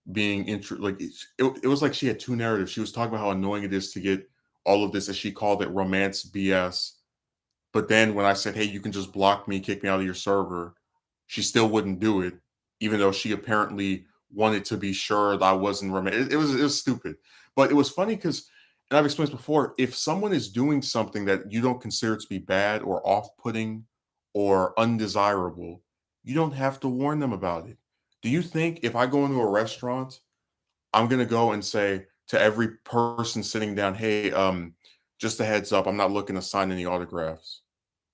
like it was like she had two narratives. She was talking about how annoying it is to get all of this, as she called it, romance BS. But then when I said, "Hey, you can just block me, kick me out of your server," she still wouldn't do it, even though she apparently wanted to be sure that I wasn't romantic. It was stupid, but it was funny because, and I've explained this before, if someone is doing something that you don't consider to be bad or off-putting or undesirable, you don't have to warn them about it. Do you think if I go into a restaurant, I'm gonna go and say to every person sitting down, "Hey, just a heads up, I'm not looking to sign any autographs.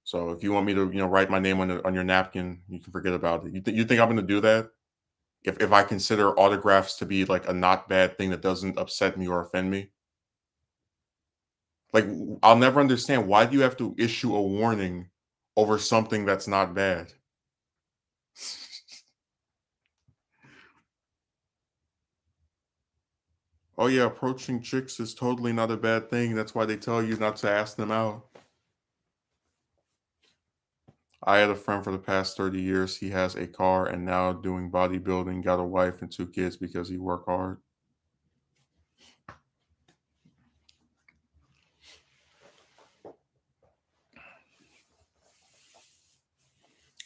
So if you want me to, write my name on your napkin, you can forget about it." You think I'm gonna do that? If I consider autographs to be like a not bad thing that doesn't upset me or offend me? Like I'll never understand, why do you have to issue a warning over something that's not bad? Oh yeah, approaching chicks is totally not a bad thing. That's why they tell you not to ask them out. I had a friend for the past 30 years. He has a car and now doing bodybuilding, got a wife and two kids because he worked hard.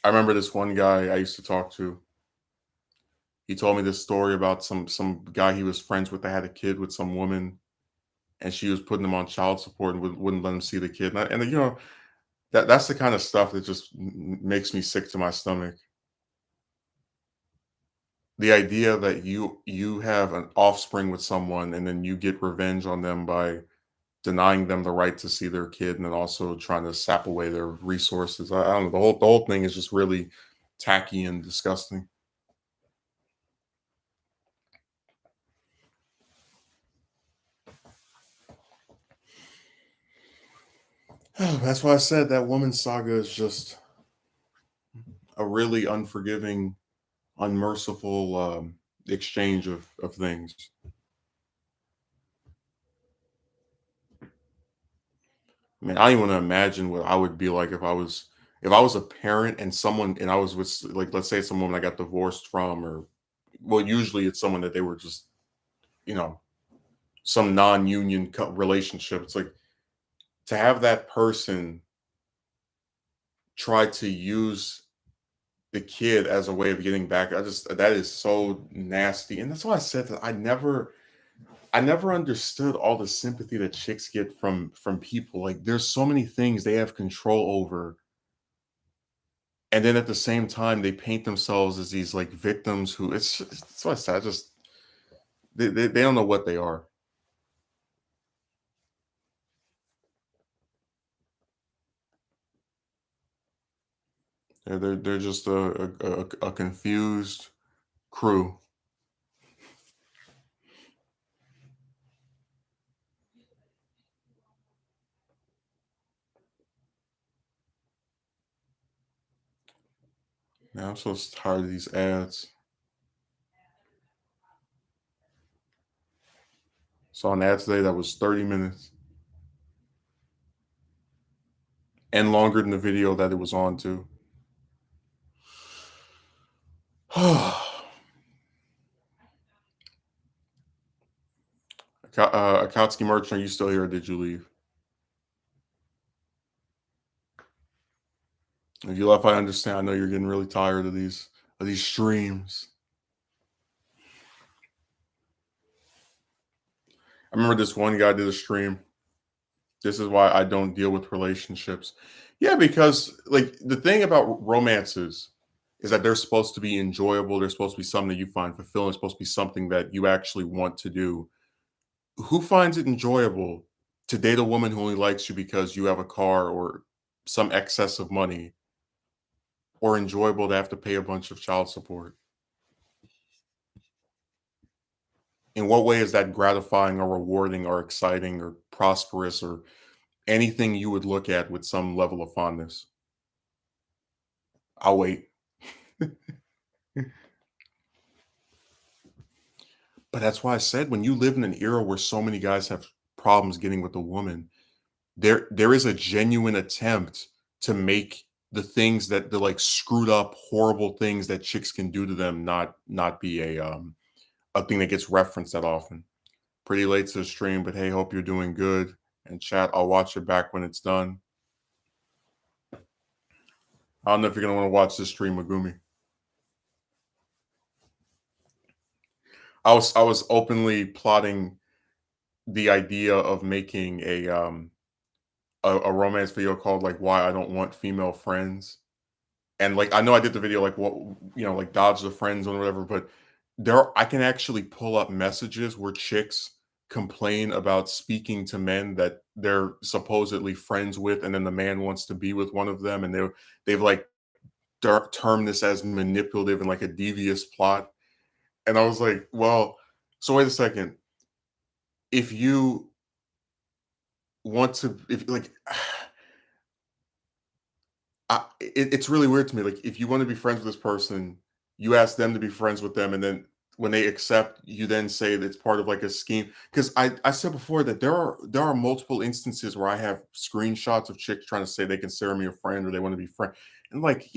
I remember this one guy I used to talk to. He told me this story about some guy he was friends with that had a kid with some woman, and she was putting him on child support and wouldn't let him see the kid. That's the kind of stuff that just makes me sick to my stomach. The idea that you have an offspring with someone and then you get revenge on them by denying them the right to see their kid and then also trying to sap away their resources. I don't know. The whole thing is just really tacky and disgusting. That's why I said that woman saga is just a really unforgiving, unmerciful exchange of things. I mean, I don't even want to imagine what I would be like if I was a parent and someone and I was with like, let's say some woman I got divorced from, or well, usually it's someone that they were just, you know some non-union relationship. It's like to have that person try to use the kid as a way of getting back. That is so nasty, and that's why I said that I never understood all the sympathy that chicks get from people. Like there's so many things they have control over, and then at the same time they paint themselves as these like victims who that's what I said. I just they don't know what they are. They're just a confused crew. Man, I'm so tired of these ads. Saw an ad today that was 30 minutes. and longer than the video that it was on too. Akatsuki merchant, are you still here or did you leave? If you left, I understand. I know you're getting really tired of these streams. I remember this one guy did a stream. This is why I don't deal with relationships. Yeah, because like the thing about romances is that they're supposed to be enjoyable. They're supposed to be something that you find fulfilling. It's supposed to be something that you actually want to do. Who finds it enjoyable to date a woman who only likes you because you have a car or some excess of money, or enjoyable to have to pay a bunch of child support? In what way is that gratifying or rewarding or exciting or prosperous or anything you would look at with some level of fondness? I'll wait. But that's why I said when you live in an era where so many guys have problems getting with a woman, there is a genuine attempt to make the things that the like screwed up, horrible things that chicks can do to them not be a thing that gets referenced that often. Pretty late to the stream, but hey, hope you're doing good. And chat, I'll watch it back when it's done. I don't know if you're gonna want to watch this stream, Megumi. I was openly plotting the idea of making a romance video called like "Why I Don't Want Female Friends," and like I know I did the video like what like dodge the friend zone or whatever, but I can actually pull up messages where chicks complain about speaking to men that they're supposedly friends with, and then the man wants to be with one of them, and they've like termed this as manipulative and like a devious plot. And I was like, well, so wait a second. If you want to, if like, it's really weird to me. Like, if you want to be friends with this person, you ask them to be friends with them, and then when they accept, you then say that it's part of like a scheme. Because I said before that there are multiple instances where I have screenshots of chicks trying to say they consider me a friend or they want to be friend, and like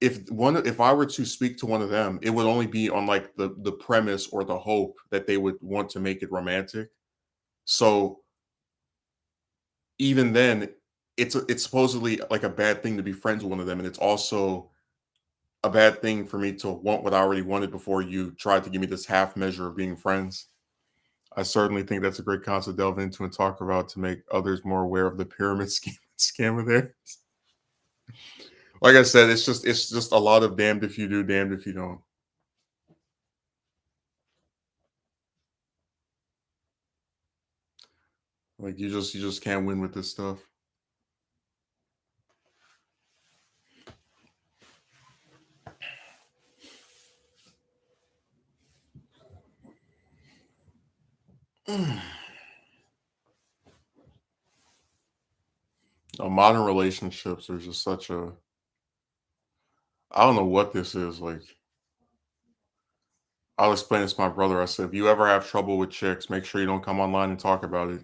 if I were to speak to one of them, it would only be on like the premise or the hope that they would want to make it romantic. So even then, it's supposedly like a bad thing to be friends with one of them, and it's also a bad thing for me to want what I already wanted before you tried to give me this half measure of being friends. I certainly think that's a great concept to delve into and talk about to make others more aware of the pyramid scheme scammer there. Like I said, it's just a lot of damned if you do, damned if you don't. Like you just can't win with this stuff. Modern relationships are just such a I don't know what this is. Like I'll explain this to my brother. I said, if you ever have trouble with chicks, make sure you don't come online and talk about it.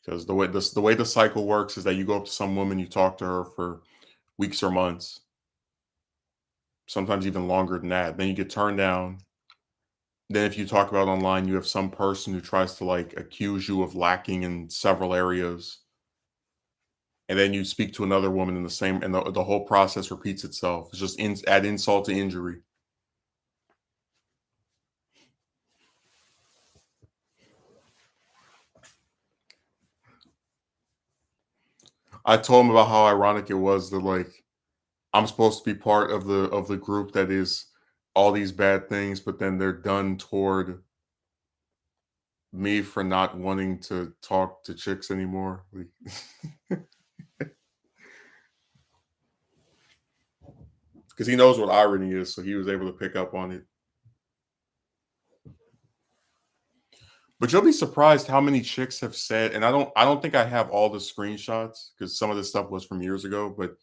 Because the way the cycle works is that you go up to some woman, you talk to her for weeks or months, sometimes even longer than that. Then you get turned down. Then if you talk about online, you have some person who tries to like accuse you of lacking in several areas. And then you speak to another woman in the same, and the whole process repeats itself. It's just add insult to injury. I told him about how ironic it was that like I'm supposed to be part of the group that is all these bad things, but then they're done toward me for not wanting to talk to chicks anymore. Like, because he knows what irony is, so he was able to pick up on it. But you'll be surprised how many chicks have said, and I don't think I have all the screenshots because some of this stuff was from years ago, but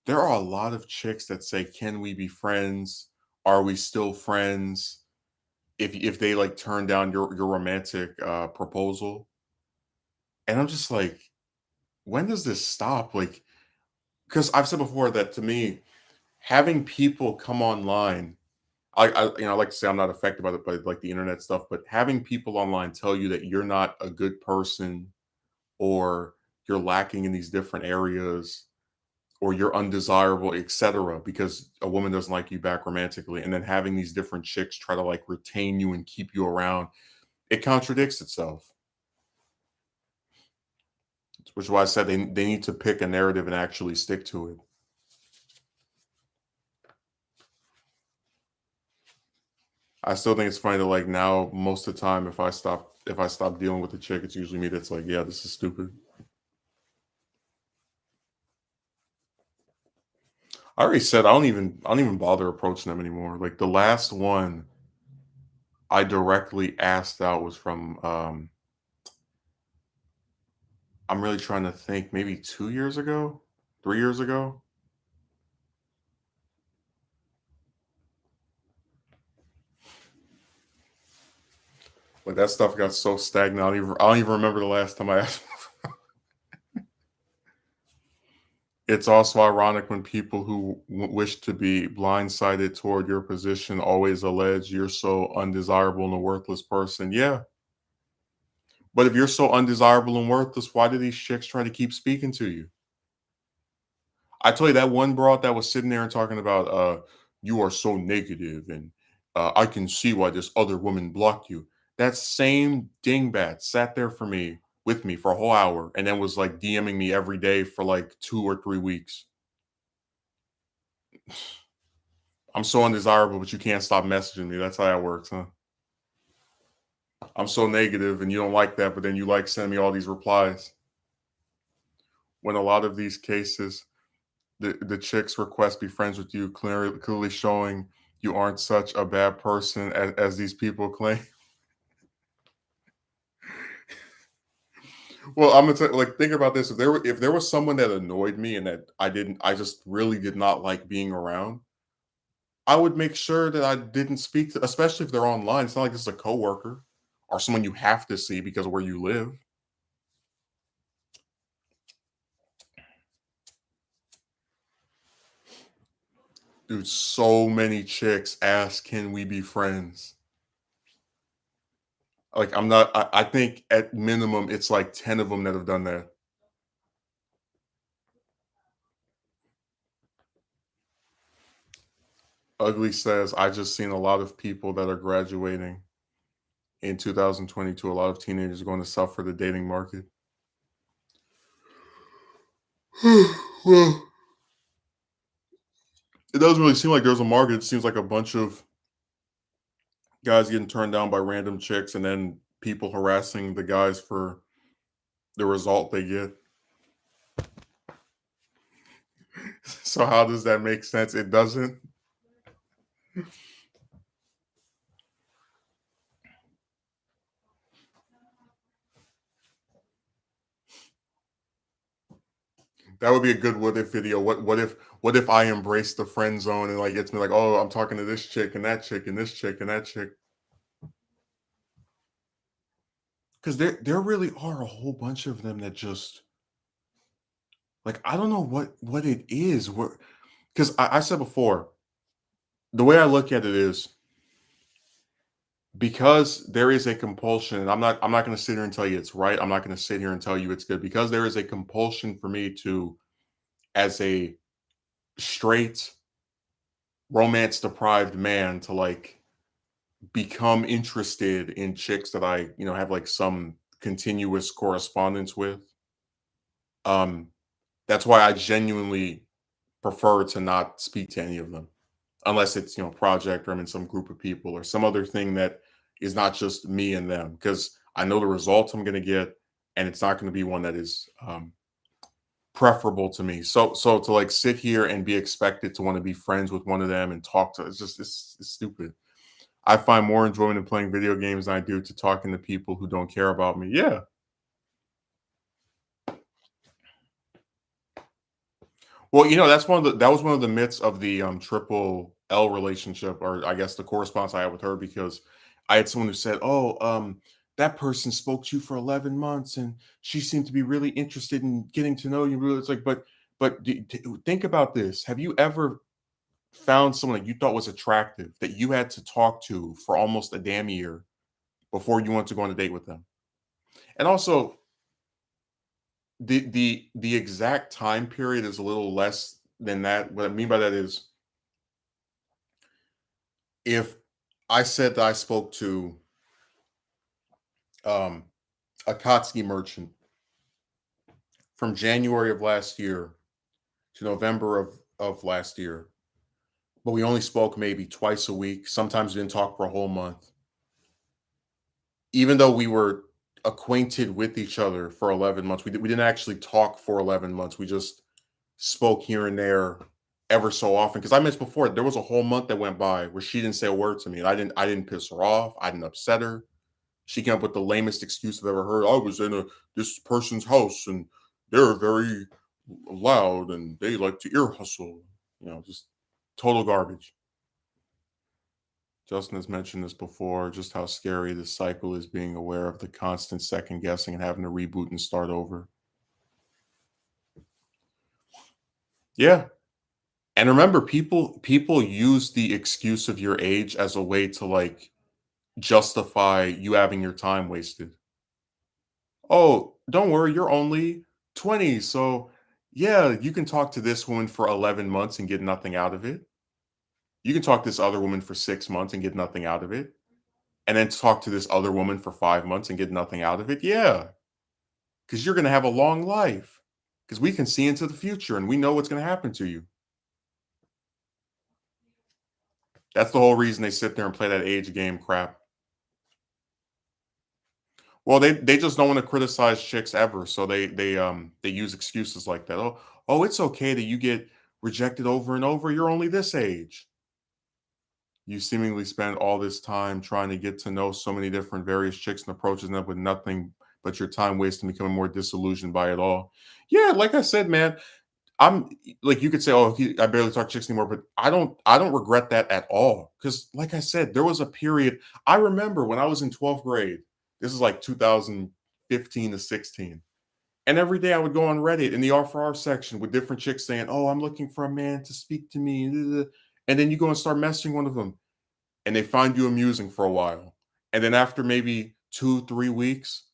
there are a lot of chicks that say, "Can we be friends? Are we still friends?" If they like turn down your romantic proposal. And I'm just like, when does this stop? Like, because I've said before that to me, having people come online, I like to say I'm not affected by like the internet stuff, but having people online tell you that you're not a good person or you're lacking in these different areas or you're undesirable, etc., because a woman doesn't like you back romantically, and then having these different chicks try to like retain you and keep you around, it contradicts itself. Which is why I said they need to pick a narrative and actually stick to it. I still think it's funny that like now most of the time if I stop dealing with the chick, it's usually me that's like, yeah, this is stupid. I already said I don't even bother approaching them anymore. Like the last one I directly asked out was from I'm really trying to think, maybe 2 years ago, 3 years ago. Like that stuff got so stagnant. I don't even remember the last time I asked. It's also ironic when people who wish to be blindsided toward your position always allege you're so undesirable and a worthless person. Yeah, but if you're so undesirable and worthless, why do these chicks try to keep speaking to you? I tell you that one broad that was sitting there and talking about, you are so negative, and I can see why this other woman blocked you. That same dingbat sat there for me with me for a whole hour, and then was like DMing me every day for like 2 or 3 weeks. I'm so undesirable, but you can't stop messaging me. That's how that works, huh? I'm so negative, and you don't like that, but then you like send me all these replies. When a lot of these cases, the chicks request be friends with you, clearly showing you aren't such a bad person as these people claim. Well, I'm gonna like think about this. If there was someone that annoyed me and that I just really did not like being around, I would make sure that I didn't speak to, especially if they're online. It's not like it's a coworker or someone you have to see because of where you live. Dude, so many chicks ask, "Can we be friends?" Like, I'm not I think at minimum, it's like 10 of them that have done that. Ugly says, "I just seen a lot of people that are graduating in 2022, a lot of teenagers are going to suffer the dating market." Well, it doesn't really seem like there's a market. It seems like a bunch of guys getting turned down by random chicks and then people harassing the guys for the result they get. So how does that make sense? It doesn't. That would be a good what if video. What if I embrace the friend zone and like it's me like, oh, I'm talking to this chick and that chick and this chick and that chick. Because there really are a whole bunch of them that just like I don't know what it is. Because I said before, the way I look at it is because there is a compulsion, and I'm not gonna sit here and tell you it's right. I'm not gonna sit here and tell you it's good because there is a compulsion for me to, as a straight romance deprived man, to like become interested in chicks that I have like some continuous correspondence with. Um, that's why I genuinely prefer to not speak to any of them unless it's project or I'm in some group of people or some other thing that is not just me and them because I know the results I'm going to get and it's not going to be one that is preferable to me. So to like sit here and be expected to want to be friends with one of them and talk to it's stupid. I find more enjoyment in playing video games than I do to talking to people who don't care about me. Yeah. Well, that was one of the myths of the triple L relationship, or I guess the correspondence I had with her, because I had someone who said, "Oh, that person spoke to you for 11 months and she seemed to be really interested in getting to know you. Really, it's like, but think about this. Have you ever found someone that you thought was attractive that you had to talk to for almost a damn year before you want to go on a date with them? And also, the exact time period is a little less than that. What I mean by that is, if I said that I spoke to um, a Kotsky merchant from January of last year to November of last year, but we only spoke maybe twice a week. Sometimes we didn't talk for a whole month. Even though we were acquainted with each other for 11 months, we didn't actually talk for 11 months. We just spoke here and there ever so often. Because I mentioned before, there was a whole month that went by where she didn't say a word to me. And I didn't piss her off. I didn't upset her. She came up with the lamest excuse I've ever heard. I was in this person's house and they're very loud and they like to ear hustle. Just total garbage. Justin has mentioned this before, just how scary this cycle is, being aware of the constant second guessing and having to reboot and start over. Yeah. And remember, people use the excuse of your age as a way to like justify you having your time wasted. Oh, don't worry, you're only 20. So yeah, you can talk to this woman for 11 months and get nothing out of it. You can talk to this other woman for 6 months and get nothing out of it. And then talk to this other woman for 5 months and get nothing out of it. Yeah. Because you're going to have a long life. Because we can see into the future and we know what's going to happen to you. That's the whole reason they sit there and play that age game crap. Well, they just don't want to criticize chicks ever, so they use excuses like that. Oh, it's okay that you get rejected over and over. You're only this age. You seemingly spend all this time trying to get to know so many different various chicks and approaches and up with nothing but your time wasted and becoming more disillusioned by it all. Yeah, like I said, man, I'm like, you could say, "Oh, I barely talk to chicks anymore," but I don't regret that at all. Because, like I said, there was a period. I remember when I was in 12th grade. This is like 2015 to 16, and every day I would go on Reddit in the R for R section with different chicks saying, "Oh, I'm looking for a man to speak to me," and then you go and start messaging one of them, and they find you amusing for a while, and then after maybe 2, 3 weeks,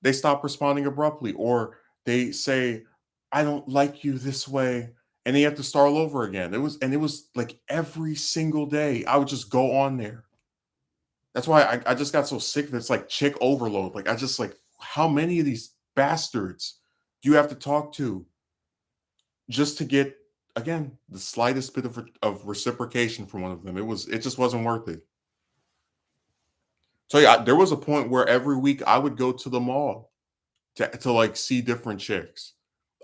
they stop responding abruptly, or they say, "I don't like you this way," and they have to start all over again. It was like every single day I would just go on there. That's why I just got so sick of it. It's like chick overload. Like, I just like, how many of these bastards do you have to talk to just to get, again, the slightest bit of reciprocation from one of them? It just wasn't worth it. So yeah, there was a point where every week I would go to the mall to like see different chicks.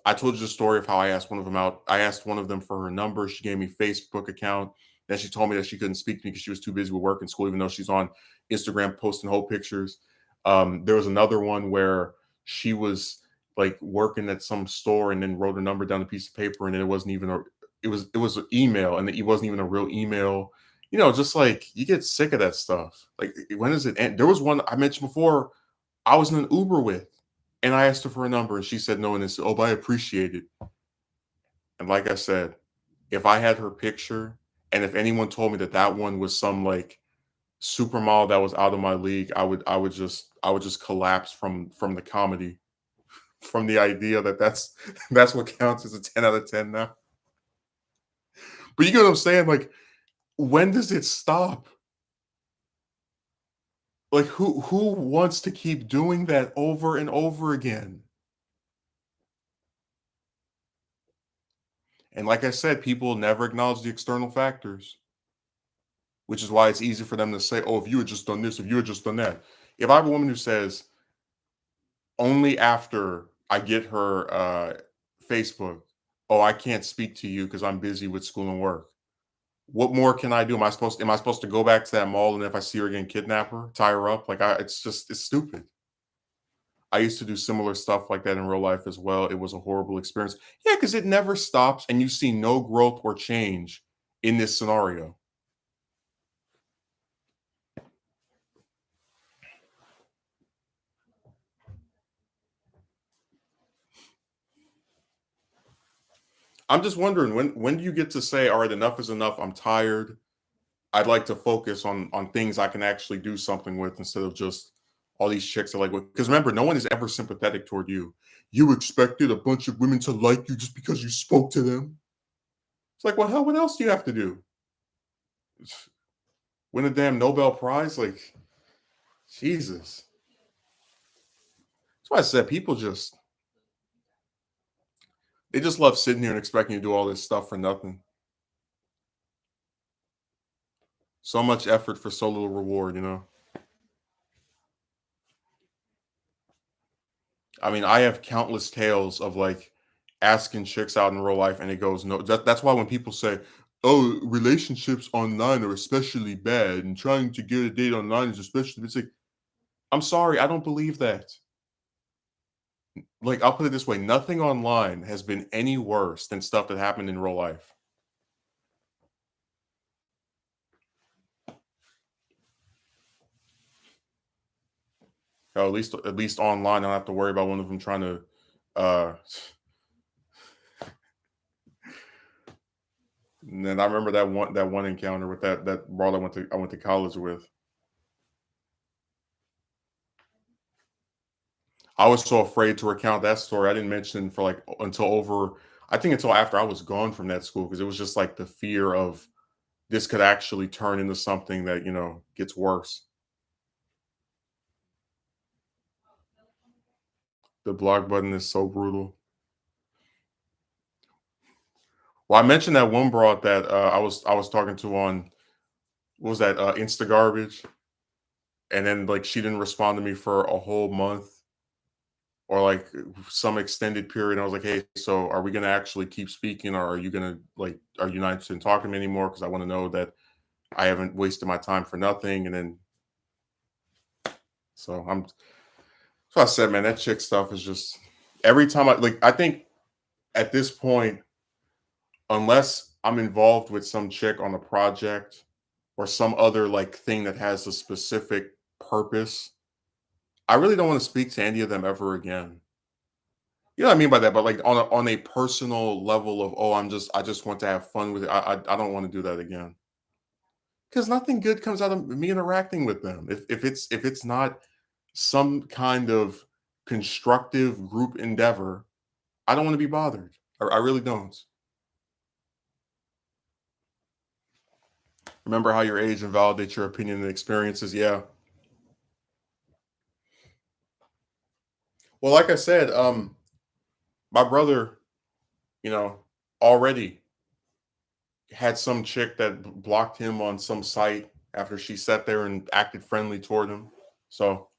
I told you the story of how I asked one of them out. I asked one of them for her number. She gave me Facebook account. Then she told me that she couldn't speak to me because she was too busy with work and school, even though she's on Instagram posting whole pictures. There was another one where she was like working at some store and then wrote a number down a piece of paper, and then it wasn't even a it was an email, and it wasn't even a real email. Just like, you get sick of that stuff. Like, when does it end? There was one I mentioned before. I was in an Uber with, and I asked her for a number, and she said no, and then said, "Oh, but I appreciate it." And like I said, if I had her picture, and if anyone told me that that one was some like supermodel that was out of my league, I would just collapse from the comedy, from the idea that that's that's what counts as a 10 out of 10 now. But you get what I'm saying? Like, when does it stop? Like, who wants to keep doing that over and over again? And like I said, people never acknowledge the external factors, which is why it's easy for them to say, "Oh, if you had just done this, if you had just done that." If I have a woman who says, only after I get her Facebook, "Oh, I can't speak to you because I'm busy with school and work." What more can I do? Am I supposed to go back to that mall, and if I see her again, kidnap her, tie her up? Like, it's stupid. I used to do similar stuff like that in real life as well. It was a horrible experience. Yeah, because it never stops, and you see no growth or change in this scenario. I'm just wondering when do you get to say, all right, enough is enough. I'm tired. I'd like to focus on things I can actually do something with instead of just all these chicks are like, because remember, no one is ever sympathetic toward you. You expected a bunch of women to like you just because you spoke to them. It's like, well, hell, what else do you have to do? Win a damn Nobel Prize? Like, Jesus. That's why I said people just they just love sitting here and expecting you to do all this stuff for nothing. So much effort for so little reward, you know. I mean, I have countless tales of like asking chicks out in real life, and it goes no. That's why when people say, "Oh, relationships online are especially bad," and trying to get a date online is especially, it's like, I'm sorry, I don't believe that. Like, I'll put it this way: nothing online has been any worse than stuff that happened in real life. At least online, I don't have to worry about one of them trying to. Uh, and then I remember that one encounter with that broad I went to college with. I was so afraid to recount that story. I didn't mention for like until over, I think until after I was gone from that school because it was just like the fear of this could actually turn into something that, gets worse. The block button is so brutal. Well, I mentioned that one broad that I was talking to on, what was that, Insta garbage, and then like she didn't respond to me for a whole month or like some extended period. I was like, hey, so are we gonna actually keep speaking, or are you not interested in talking to me anymore? Because I want to know that I haven't wasted my time for nothing. And then so I'm so I said, man, that chick stuff is just every time I think at this point, unless I'm involved with some chick on a project or some other like thing that has a specific purpose, I really don't want to speak to any of them ever again. You know what I mean by that? But like on a personal level of, oh, I just want to have fun with it. I don't want to do that again. Because nothing good comes out of me interacting with them. If it's not some kind of constructive group endeavor, I don't want to be bothered. I really don't. Remember how your age invalidates your opinion and experiences. Yeah. Well, like I said, my brother, you know, already had some chick that blocked him on some site after she sat there and acted friendly toward him. So,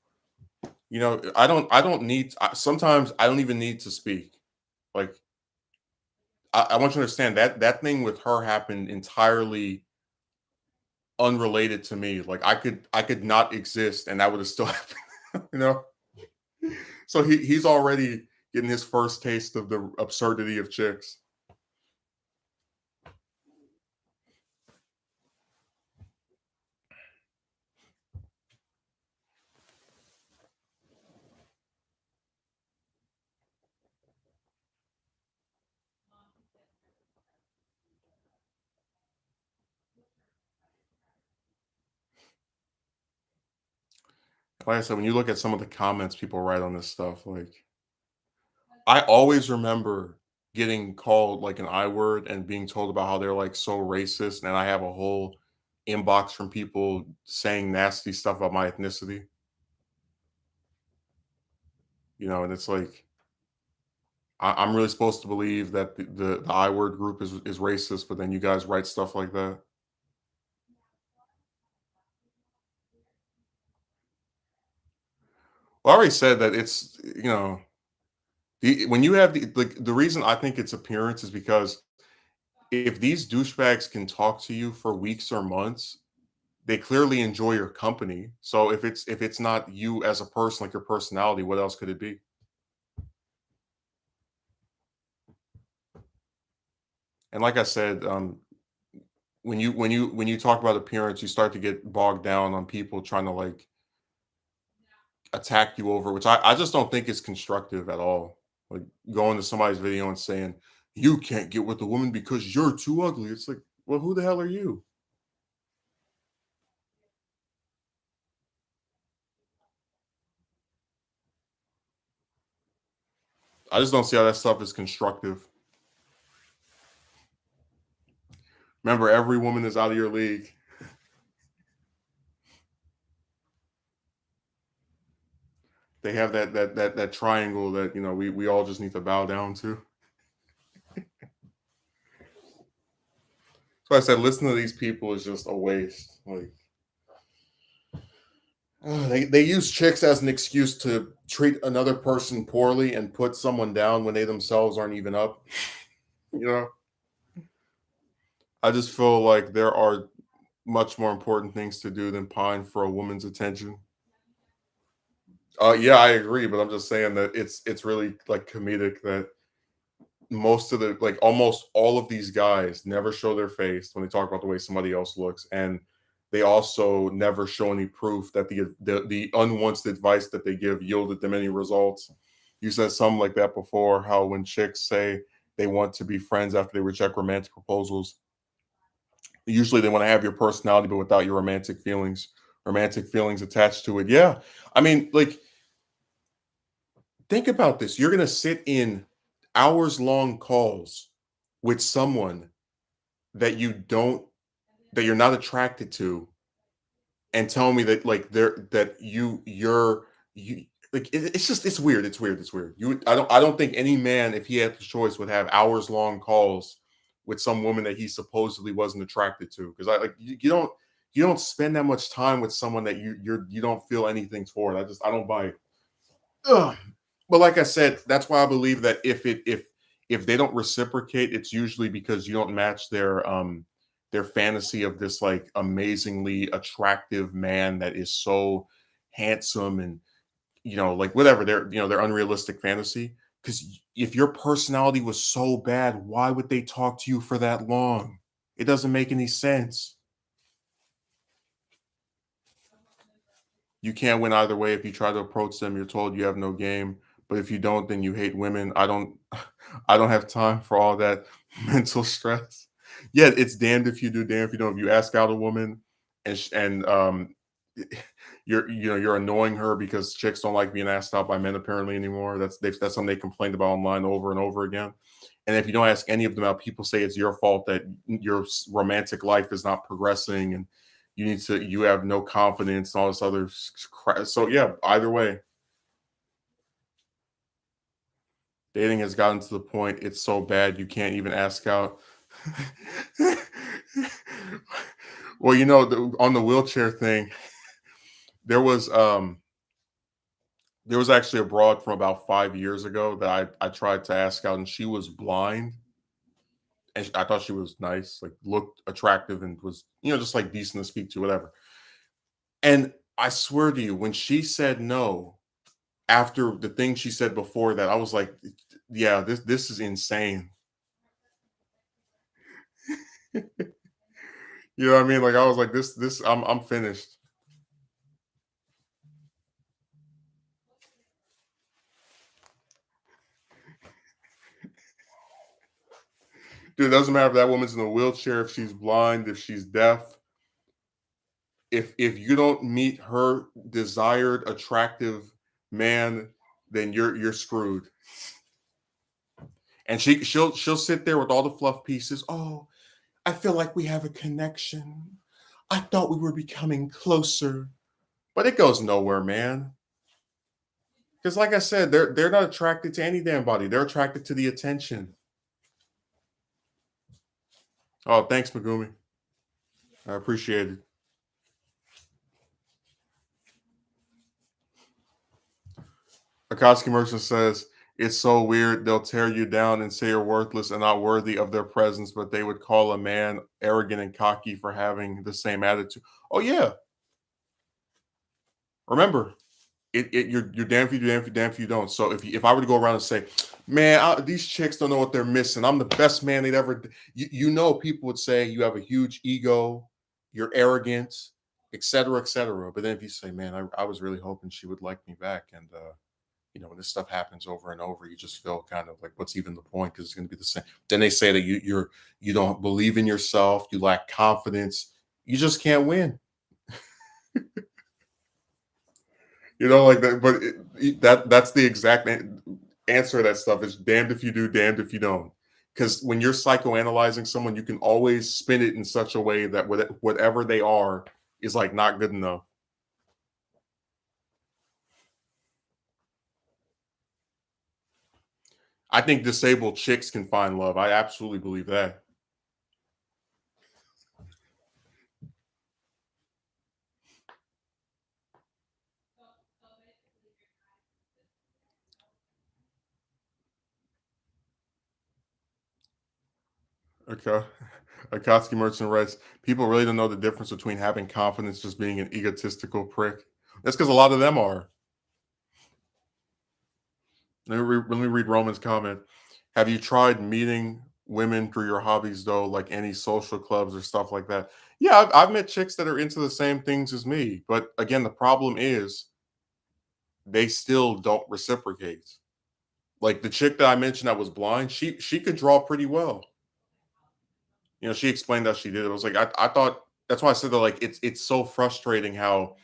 I don't need sometimes I don't even need to speak. Like I want you to understand that that thing with her happened entirely unrelated to me. Like I could not exist and that would have still happened, you know? So he's already getting his first taste of the absurdity of chicks. Like I said, when you look at some of the comments people write on this stuff, like I always remember getting called like an I word and being told about how they're like so racist, and I have a whole inbox from people saying nasty stuff about my ethnicity, and it's like I'm really supposed to believe that the I word group is racist, but then you guys write stuff like that. Well, I already said that it's when you have the reason I think it's appearance is because if these douchebags can talk to you for weeks or months, they clearly enjoy your company. So if it's not you as a person, like your personality, what else could it be? And like I said, when you talk about appearance, you start to get bogged down on people trying to like attack you over, which I just don't think is constructive at all. Like going to somebody's video and saying You can't get with a woman because you're too ugly. It's like, well, who the hell are you? I just don't see how that stuff is constructive. Remember, every woman is out of your league. They have that triangle that we all just need to bow down to. So I said, listening to these people is just a waste. Like, they use chicks as an excuse to treat another person poorly and put someone down when they themselves aren't even up. You know, I just feel like there are much more important things to do than pine for a woman's attention. Yeah, I agree, but I'm just saying that it's really like comedic that most of the like almost all of these guys never show their face when they talk about the way somebody else looks, and they also never show any proof that the unwanted advice that they give yielded them any results. You said something like that before, how when chicks say they want to be friends after they reject romantic proposals, usually they want to have your personality but without your romantic feelings attached to it. Yeah, I mean, like, think about this. You're going to sit in hours long calls with someone that that you're not attracted to, and tell me that like that you like it's weird. It's weird. I don't think any man, if he had the choice, would have hours long calls with some woman that he supposedly wasn't attracted to, because I like you don't spend that much time with someone that you don't feel anything for. I don't buy it. Ugh. But like I said, that's why I believe that if they don't reciprocate, it's usually because you don't match their fantasy of this like amazingly attractive man that is so handsome, and like whatever their unrealistic fantasy. Because if your personality was so bad, why would they talk to you for that long? It doesn't make any sense. You can't win either way. If you try to approach them, you're told you have no game. But if you don't, then you hate women. I don't have time for all that mental stress. Yeah, it's damned if you do, damned if you don't. If you ask out a woman and you're annoying her because chicks don't like being asked out by men apparently anymore. That's something they complained about online over and over again. And if you don't ask any of them out, people say it's your fault that your romantic life is not progressing, and you have no confidence and all this other crap. So yeah, either way, dating has gotten to the point it's so bad you can't even ask out. Well, on the wheelchair thing, there was um there was actually a broad from about 5 years ago that I tried to ask out, and she was blind, and I thought she was nice, like looked attractive, and was just like decent to speak to, whatever. And I swear to you, when she said no, after the thing she said before that, I was like, yeah, this is insane. You know what I mean? Like I was like, this I'm finished. Dude, it doesn't matter if that woman's in a wheelchair, if she's blind, if she's deaf. If you don't meet her desired attractive man, then you're screwed. And she'll sit there with all the fluff pieces. Oh, I feel like we have a connection. I thought we were becoming closer. But it goes nowhere, man. Because like I said, they're not attracted to any damn body. They're attracted to the attention. Oh, thanks, Megumi. I appreciate it. Akatsuki Merchant says, it's so weird. They'll tear you down and say you're worthless and not worthy of their presence, but they would call a man arrogant and cocky for having the same attitude. Oh yeah. Remember, you're damn if you do, damn if you don't. So if I were to go around and say, man, these chicks don't know what they're missing. I'm the best man they'd ever. People would say you have a huge ego, you're arrogant, etc., etc. But then if you say, man, I was really hoping she would like me back, and when this stuff happens over and over, you just feel kind of like, what's even the point? Because it's going to be the same. Then they say that you don't believe in yourself, you lack confidence, you just can't win. Like that. But that's the exact answer to that stuff. Is damned if you do, damned if you don't. Because when you're psychoanalyzing someone, you can always spin it in such a way that whatever they are is like not good enough. I think disabled chicks can find love. I absolutely believe that. Okay. Akatsuki Merchant writes, people really don't know the difference between having confidence just being an egotistical prick. That's because a lot of them are. Let me read Roman's comment. Have you tried meeting women through your hobbies though, like any social clubs or stuff like that? Yeah, I've met chicks that are into the same things as me, but again, the problem is they still don't reciprocate. Like the chick that I mentioned that was blind, she could draw pretty well. She explained that she did. It was like I thought that's why I said that like it's so frustrating how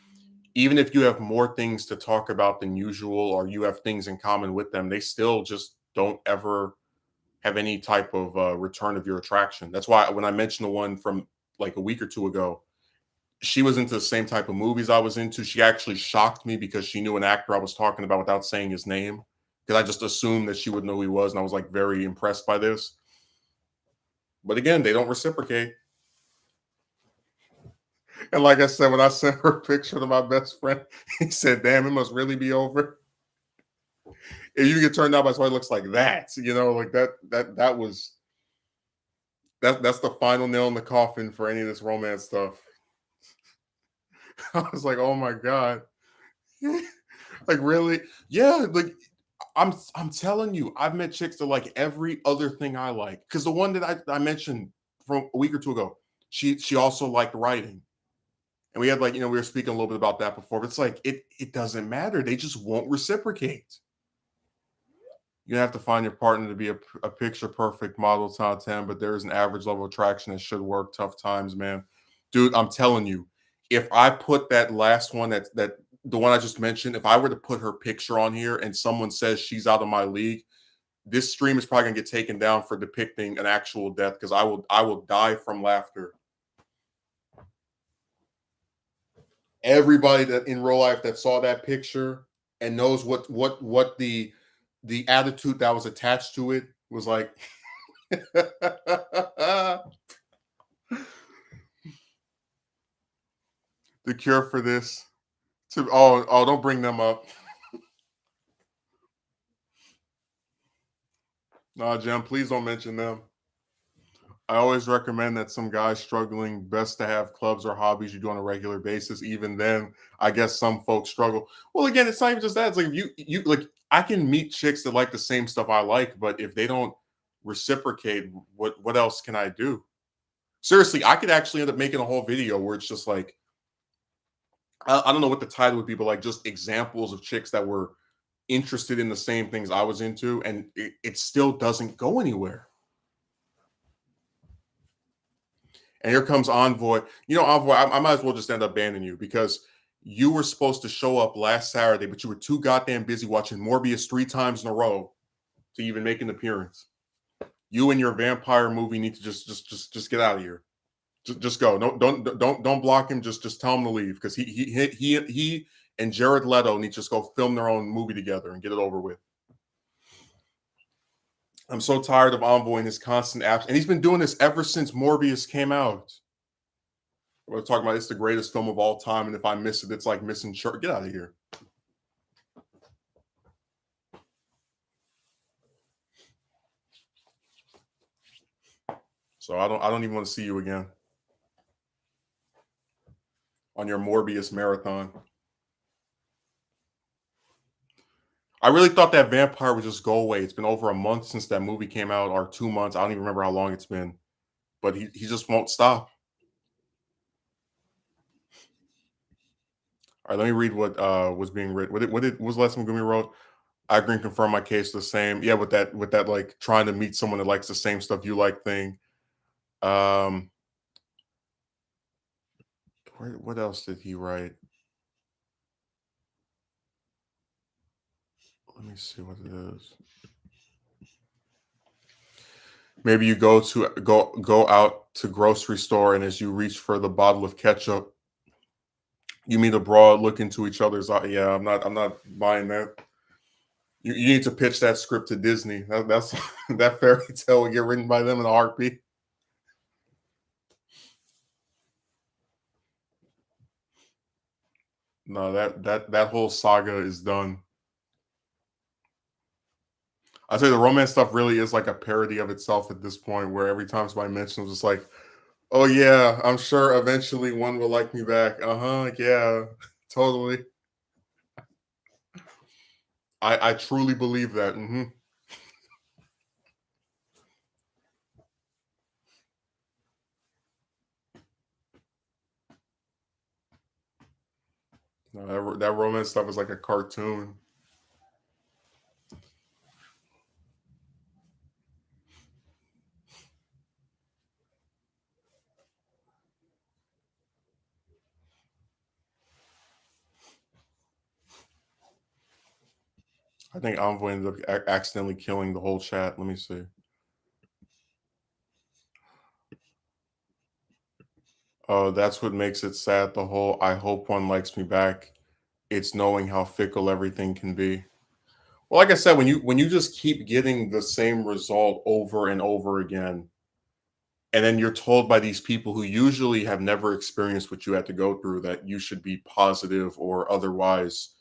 even if you have more things to talk about than usual or you have things in common with them, they still just don't ever have any type of return of your attraction. That's why when I mentioned the one from like a week or two ago, she was into the same type of movies I was into. She actually shocked me because she knew an actor I was talking about without saying his name. Because I just assumed that she would know who he was, and I was like very impressed by this. But again, they don't reciprocate. And like I said, when I sent her a picture to my best friend, he said, "Damn, it must really be over." If you get turned out by somebody who looks like that, like that was that's the final nail in the coffin for any of this romance stuff. I was like, oh my god, like really? Yeah, like I'm telling you, I've met chicks that like every other thing I like. Because the one that I mentioned from a week or two ago, she also liked writing. And we had like, we were speaking a little bit about that before, but it's like it doesn't matter. They just won't reciprocate. You have to find your partner to be a picture perfect model top 10, but there is an average level of attraction that should work. Tough times, man. Dude, I'm telling you, if I put that last one that the one I just mentioned, if I were to put her picture on here and someone says she's out of my league, this stream is probably gonna get taken down for depicting an actual death because I will die from laughter. Everybody that in real life that saw that picture and knows what the attitude that was attached to it was like. The cure for this to don't bring them up. Nah, Jem, please don't mention them. I always recommend that some guys struggling best to have clubs or hobbies you do on a regular basis. Even then, I guess some folks struggle. Well, again, it's not even just that. It's like if you like I can meet chicks that like the same stuff I like, but if they don't reciprocate, what else can I do? Seriously, I could actually end up making a whole video where it's just like I don't know what the title would be, but like just examples of chicks that were interested in the same things I was into, and it still doesn't go anywhere. And here comes Envoy. Envoy, I might as well just end up banning you because you were supposed to show up last Saturday, but you were too goddamn busy watching Morbius 3 times in a row to even make an appearance. You and your vampire movie need to just get out of here. Just go. No, don't block him. Just tell him to leave because he and Jared Leto need to just go film their own movie together and get it over with. I'm so tired of Envoy and his constant absence, and he's been doing this ever since Morbius came out. We're talking about it's the greatest film of all time, and if I miss it, it's like missing church. Get out of here. So I don't even want to see you again on your Morbius marathon. I really thought that vampire would just go away. It's been over a month since that movie came out, or 2 months. I don't even remember how long it's been, but he just won't stop. All right, let me read what was being written. What was the last one Gumi wrote? I agree and confirm my case the same. Yeah, with that like trying to meet someone that likes the same stuff you like thing. Um, what else did he write? Let me see what it is. Maybe you go out to grocery store, and as you reach for the bottle of ketchup, you meet a broad, look into each other's eye. Yeah, I'm not buying that. You need to pitch that script to Disney. That's that fairy tale will get written by them in a heartbeat. No, that whole saga is done. I say the romance stuff really is like a parody of itself at this point, where every time somebody mentions, it's like, oh yeah, I'm sure eventually one will like me back. Uh huh. Yeah, totally. I truly believe that. No, that romance stuff is like a cartoon. I think Envoy ended up accidentally killing the whole chat. Let me see. Oh, that's what makes it sad. The whole "I hope one likes me back." It's knowing how fickle everything can be. Well, like I said, when you just keep getting the same result over and over again, and then you're told by these people who usually have never experienced what you had to go through that you should be positive or otherwise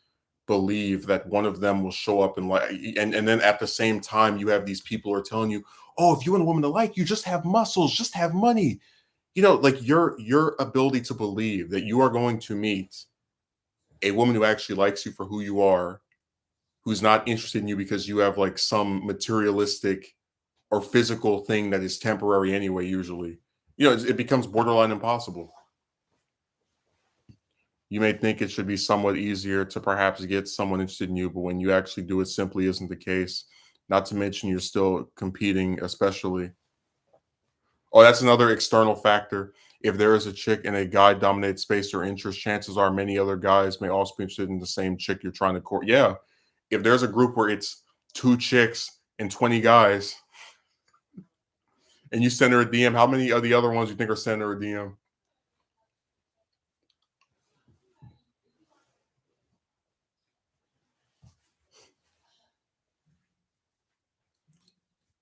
believe that one of them will show up and like, and then at the same time you have these people who are telling you, oh, if you want a woman to like you, just have muscles, just have money. Like your ability to believe that you are going to meet a woman who actually likes you for who you are, who's not interested in you because you have like some materialistic or physical thing that is temporary anyway, usually. It becomes borderline impossible. You may think it should be somewhat easier to perhaps get someone interested in you, but when you actually do it, simply isn't the case. Not to mention you're still competing, especially. Oh, that's another external factor. If there is a chick in a guy dominated space or interest, chances are many other guys may also be interested in the same chick you're trying to court. Yeah. If there's a group where it's two chicks and 20 guys, and you send her a DM, how many of the other ones you think are sending her a DM?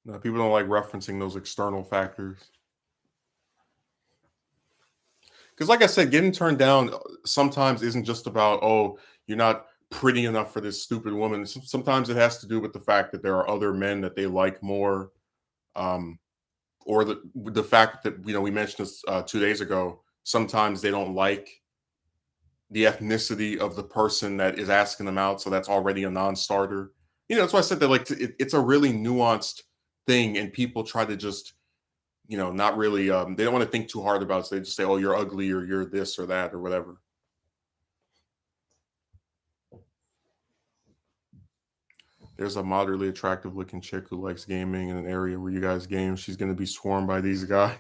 No, people don't like referencing those external factors. Because, like I said, getting turned down sometimes isn't just about, oh, you're not pretty enough for this stupid woman. Sometimes it has to do with the fact that there are other men that they like more, um, or the fact that we mentioned this 2 days ago. Sometimes they don't like the ethnicity of the person that is asking them out, so that's already a non-starter. That's why I said that like it's a really nuanced thing, and people try to just not really they don't want to think too hard about it, so they just say, oh, you're ugly or you're this or that or whatever. There's a moderately attractive looking chick who likes gaming in an area where you guys game. She's going to be swarmed by these guys.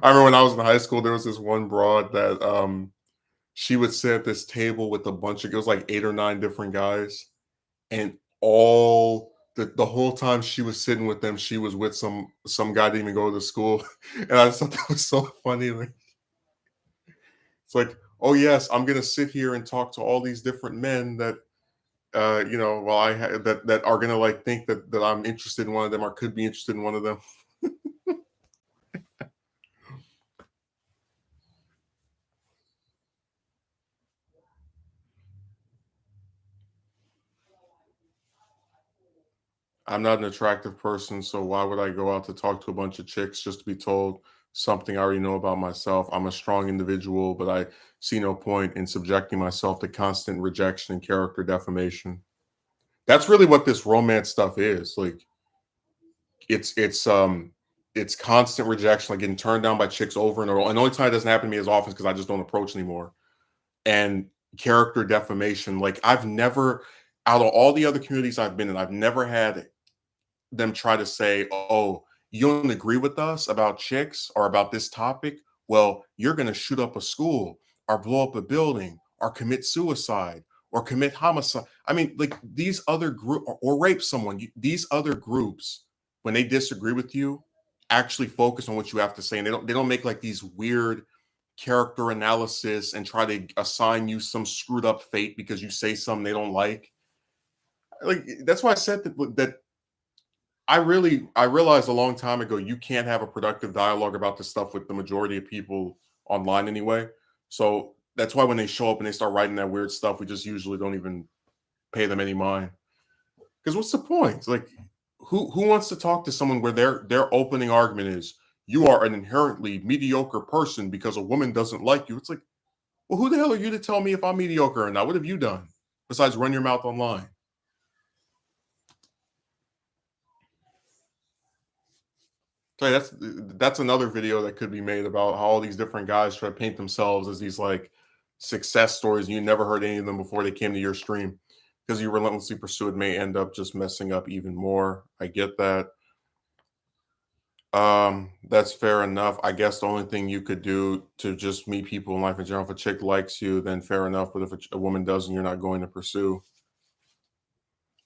I remember when I was in high school, there was this one broad that she would sit at this table with a bunch of, it was like 8 or 9 different guys, and all the whole time she was sitting with them, she was with some guy that didn't even go to school. And I just thought that was so funny. Like, it's like, oh yes, I'm gonna sit here and talk to all these different men that while that are gonna like think that I'm interested in one of them or could be interested in one of them. I'm not an attractive person, so why would I go out to talk to a bunch of chicks just to be told something I already know about myself? I'm a strong individual, but I see no point in subjecting myself to constant rejection and character defamation. That's really what this romance stuff is. Like it's constant rejection, like getting turned down by chicks over and over. And the only time it doesn't happen to me as often is because I just don't approach anymore. And character defamation. Like out of all the other communities I've been in, I've never had them try to say, "Oh, you don't agree with us about chicks or about this topic? Well, you're going to shoot up a school or blow up a building or commit suicide or commit homicide." I mean, like these other group or rape someone. These other groups, when they disagree with you, actually focus on what you have to say, and they don't make like these weird character analysis and try to assign you some screwed up fate because you say something they don't like. Like that's why I said that I realized a long time ago you can't have a productive dialogue about this stuff with the majority of people online anyway. So that's why when they show up and they start writing that weird stuff, we just usually don't even pay them any mind. Because what's the point? Like, who wants to talk to someone where their opening argument is you are an inherently mediocre person because a woman doesn't like you? It's like, well, who the hell are you to tell me if I'm mediocre or not? What have you done besides run your mouth online? So that's another video that could be made about how all these different guys try to paint themselves as these like success stories. And you never heard any of them before they came to your stream because you relentlessly pursue it may end up just messing up even more. I get that. That's fair enough. I guess the only thing you could do to just meet people in life in general, if a chick likes you, then fair enough. But if a woman doesn't, you're not going to pursue.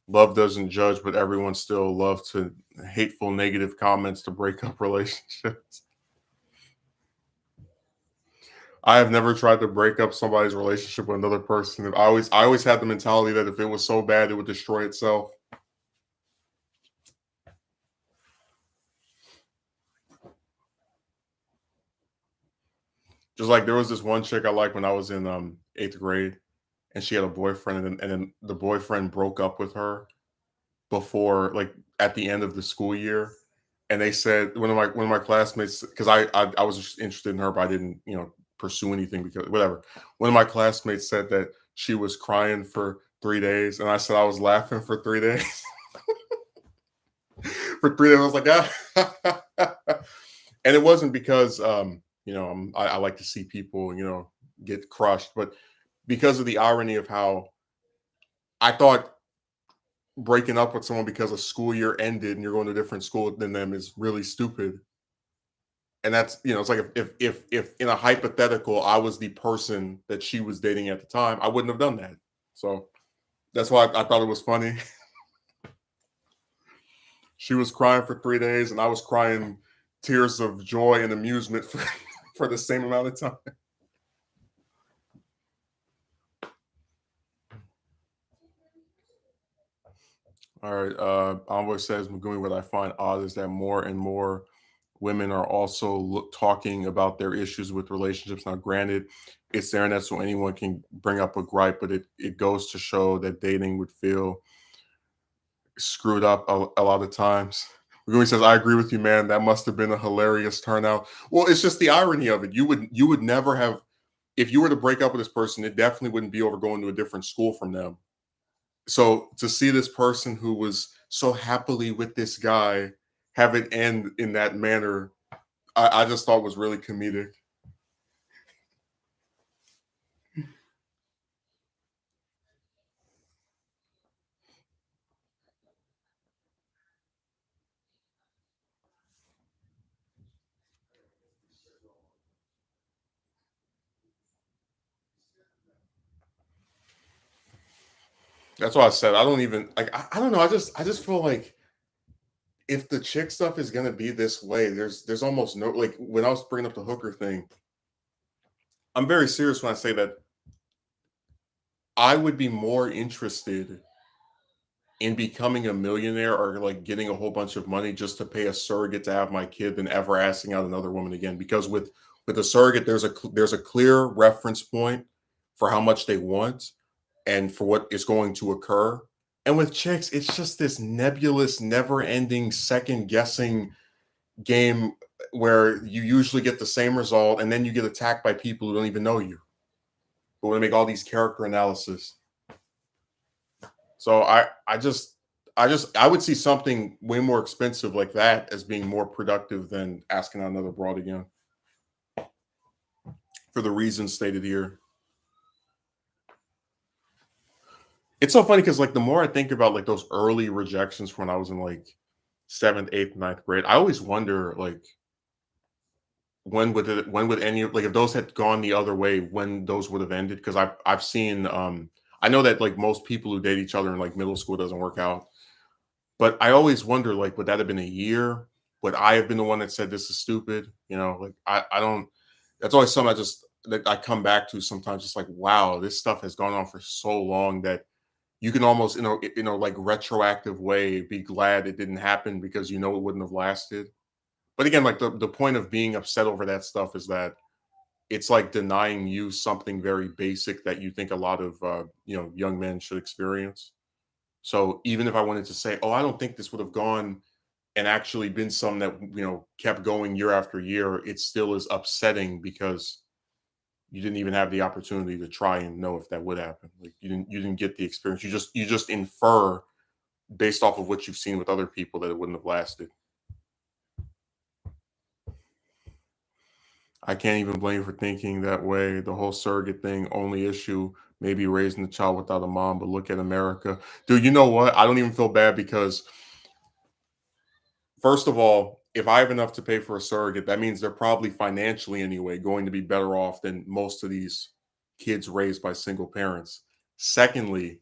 Love doesn't judge, but everyone still loves to hateful, negative comments to break up relationships. I have never tried to break up somebody's relationship with another person. I always had the mentality that if it was so bad, it would destroy itself. Just like there was this one chick I liked when I was in eighth grade, and she had a boyfriend, and then the boyfriend broke up with her before, like at the end of the school year. And they said one of my classmates, because I was just interested in her, but I didn't pursue anything because whatever. One of my classmates said that she was crying for 3 days, and I said I was laughing for 3 days. For 3 days, I was like, and it wasn't because I like to see people get crushed, but because of the irony of how I thought breaking up with someone because a school year ended and you're going to a different school than them is really stupid. And that's it's like if in a hypothetical I was the person that she was dating at the time, I wouldn't have done that. So that's why I thought it was funny. She was crying for 3 days, and I was crying tears of joy and amusement for the same amount of time. All right. Envoy says, Magumi, what I find odd is that more and more women are also talking about their issues with relationships. Now, granted, it's the internet, so anyone can bring up a gripe, but it goes to show that dating would feel screwed up a lot of times. Magumi says, I agree with you, man. That must have been a hilarious turnout. Well, it's just the irony of it. You would never have, if you were to break up with this person, it definitely wouldn't be over going to a different school from them. So to see this person who was so happily with this guy have it end in that manner, I just thought was really comedic. That's why I said I don't even like. I don't know. I just feel like if the chick stuff is gonna be this way, there's almost no like when I was bringing up the hooker thing. I'm very serious when I say that I would be more interested in becoming a millionaire or like getting a whole bunch of money just to pay a surrogate to have my kid than ever asking out another woman again. Because with a surrogate, there's a clear reference point for how much they want and for what is going to occur. And with chicks, it's just this nebulous, never-ending, second-guessing game where you usually get the same result, and then you get attacked by people who don't even know you, who want to make all these character analysis. So I would see something way more expensive like that as being more productive than asking out another broad again for the reasons stated here. It's so funny because like the more I think about like those early rejections when I was in like seventh, eighth, ninth grade, I always wonder like when would any like if those had gone the other way, when those would have ended. Because I've seen I know that like most people who date each other in like middle school doesn't work out. But I always wonder, like, would that have been a year? Would I have been the one that said this is stupid? You know, like I don't. That's always something I just that I come back to sometimes. It's like, wow, this stuff has gone on for so long that you can almost, like retroactive way, be glad it didn't happen because you know it wouldn't have lasted. But again, like the point of being upset over that stuff is that it's like denying you something very basic that you think a lot of young men should experience. So even if I wanted to say, oh, I don't think this would have gone and actually been some that kept going year after year, it still is upsetting because you didn't even have the opportunity to try and know if that would happen. Like you didn't get the experience. You just infer based off of what you've seen with other people that it wouldn't have lasted. I can't even blame you for thinking that way. The whole surrogate thing, only issue maybe raising the child without a mom, but look at America. Dude, you know what? I don't even feel bad because first of all, if I have enough to pay for a surrogate, that means they're probably financially anyway going to be better off than most of these kids raised by single parents. Secondly,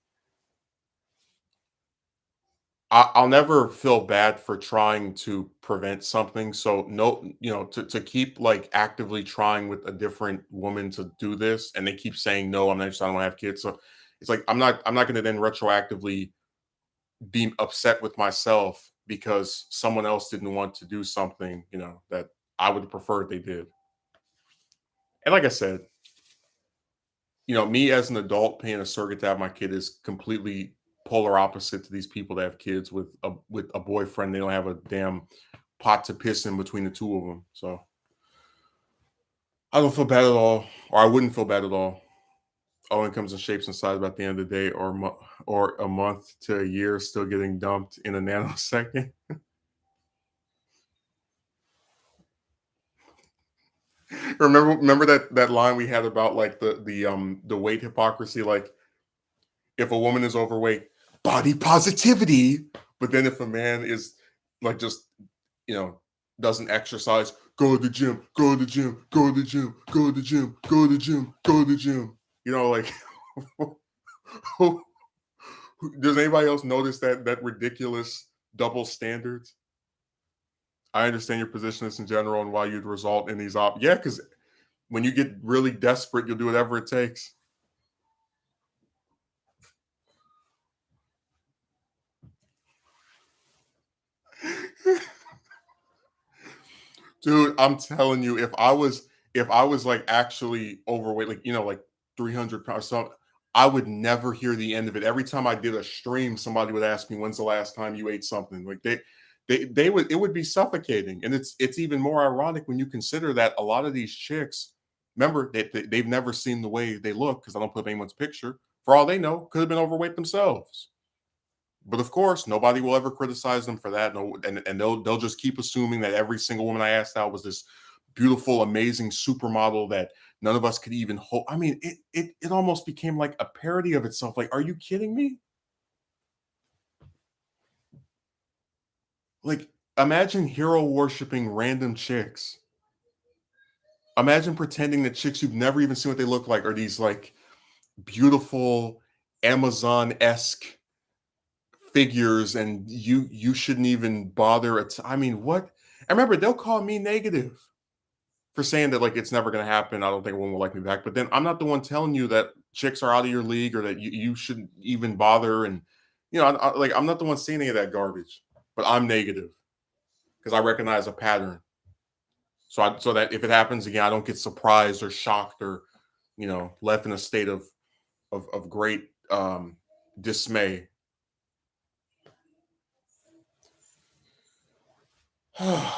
I'll never feel bad for trying to prevent something. So no, to keep like actively trying with a different woman to do this, and they keep saying no, I don't want to have kids. So it's like I'm not going to then retroactively be upset with myself because someone else didn't want to do something, that I would have preferred they did. And like I said, me as an adult paying a surrogate to have my kid is completely polar opposite to these people that have kids with a boyfriend. They don't have a damn pot to piss in between the two of them. So I don't feel bad at all, or I wouldn't feel bad at all. All incomes and shapes and sizes at the end of the day, or a month to a year, still getting dumped in a nanosecond. Remember that line we had about like the weight hypocrisy, like if a woman is overweight, body positivity, but then if a man is like just you know doesn't exercise, go to the gym, go to the gym, go to the gym, go to the gym, go to the gym, go to the gym. Like does anybody else notice that ridiculous double standards? I understand your position in general and why you'd result in these yeah, because when you get really desperate, you'll do whatever it takes. Dude, I'm telling you, if I was like actually overweight, like like 300 pounds, so I would never hear the end of it. Every time I did a stream, somebody would ask me, "When's the last time you ate something?" Like they would it would be suffocating, and it's even more ironic when you consider that a lot of these chicks, remember they've never seen the way they look because I don't put up anyone's picture. For all they know, could have been overweight themselves. But of course, nobody will ever criticize them for that. No, and they'll just keep assuming that every single woman I asked out was this beautiful, amazing supermodel that none of us could even hope. I mean, it almost became like a parody of itself. Like, are you kidding me? Like, imagine hero worshiping random chicks. Imagine pretending that chicks you've never even seen what they look like are these like beautiful Amazon-esque figures, and you shouldn't even bother. I mean, what? I remember they'll call me negative for saying that like it's never going to happen. I don't think one will like me back. But then I'm not the one telling you that chicks are out of your league or that you shouldn't even bother. And like I'm not the one saying any of that garbage. But I'm negative because I recognize a pattern. So that if it happens again, I don't get surprised or shocked or left in a state of great dismay. That's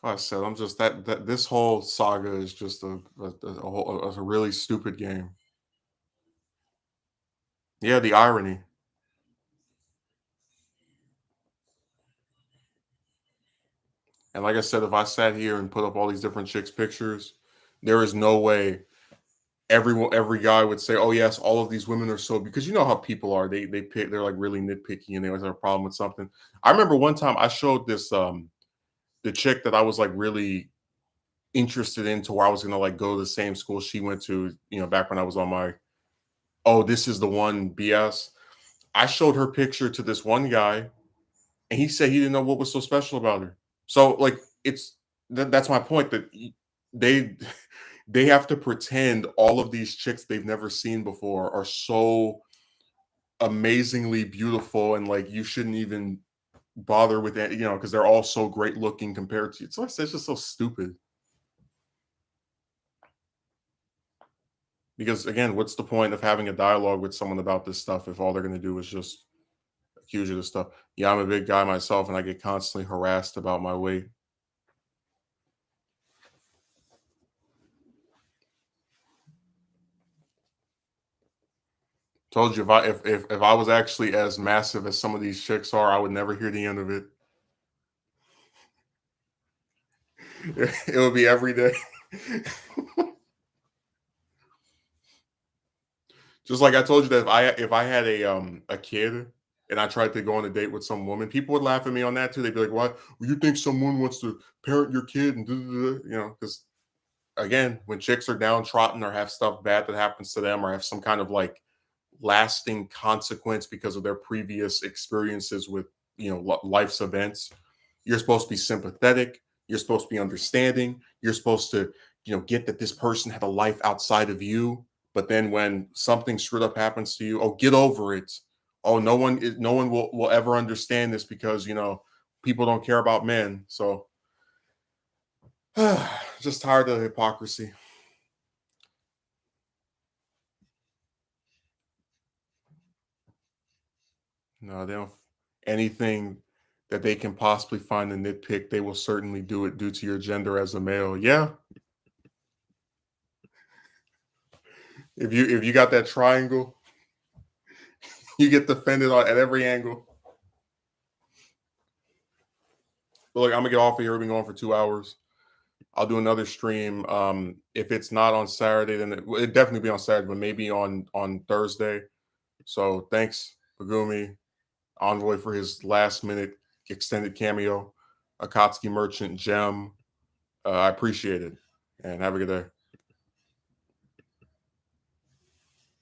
why I said I'm just that this whole saga is just a really stupid game. Yeah, the irony. And like I said, if I sat here and put up all these different chicks' pictures, there is no way every guy would say, "Oh yes, all of these women are so," because you know how people are. They pick. They're like really nitpicky, and they always have a problem with something. I remember one time I showed this the chick that I was like really interested in to where I was gonna like go to the same school she went to. You know, back when I was on my oh this is the one BS. I showed her picture to this one guy, and he said he didn't know what was so special about her. So like it's that's my point that they they have to pretend all of these chicks they've never seen before are so amazingly beautiful and like you shouldn't even bother with that, you know, because they're all so great looking compared to you. So it's just so stupid. Because again, what's the point of having a dialogue with someone about this stuff if all they're going to do is just accuse you of stuff? Yeah, I'm a big guy myself, and I get constantly harassed about my weight. Told you if I was actually as massive as some of these chicks are, I would never hear the end of it. It would be every day. Just like I told you that if I had a kid and I tried to go on a date with some woman, people would laugh at me on that too. They'd be like, "Why? Well, you think someone wants to parent your kid?" And you know, because again, when chicks are downtrodden or have stuff bad that happens to them or have some kind of like lasting consequence because of their previous experiences with life's events, you're supposed to be sympathetic, you're supposed to be understanding, you're supposed to get that this person had a life outside of you. But then when something screwed up happens to you, oh, get over it. Oh, no one will ever understand this because people don't care about men. So just tired of the hypocrisy. No, they don't. Anything that they can possibly find a nitpick, they will certainly do it due to your gender as a male. Yeah, if you got that triangle, you get defended at every angle. But look, I'm gonna get off of here. We've been going for 2 hours. I'll do another stream. If it's not on Saturday, then it definitely be on Saturday, but maybe on Thursday. So thanks, Pagumi Envoy, for his last minute extended cameo. Akatsuki Merchant Gem. I appreciate it, and have a good day.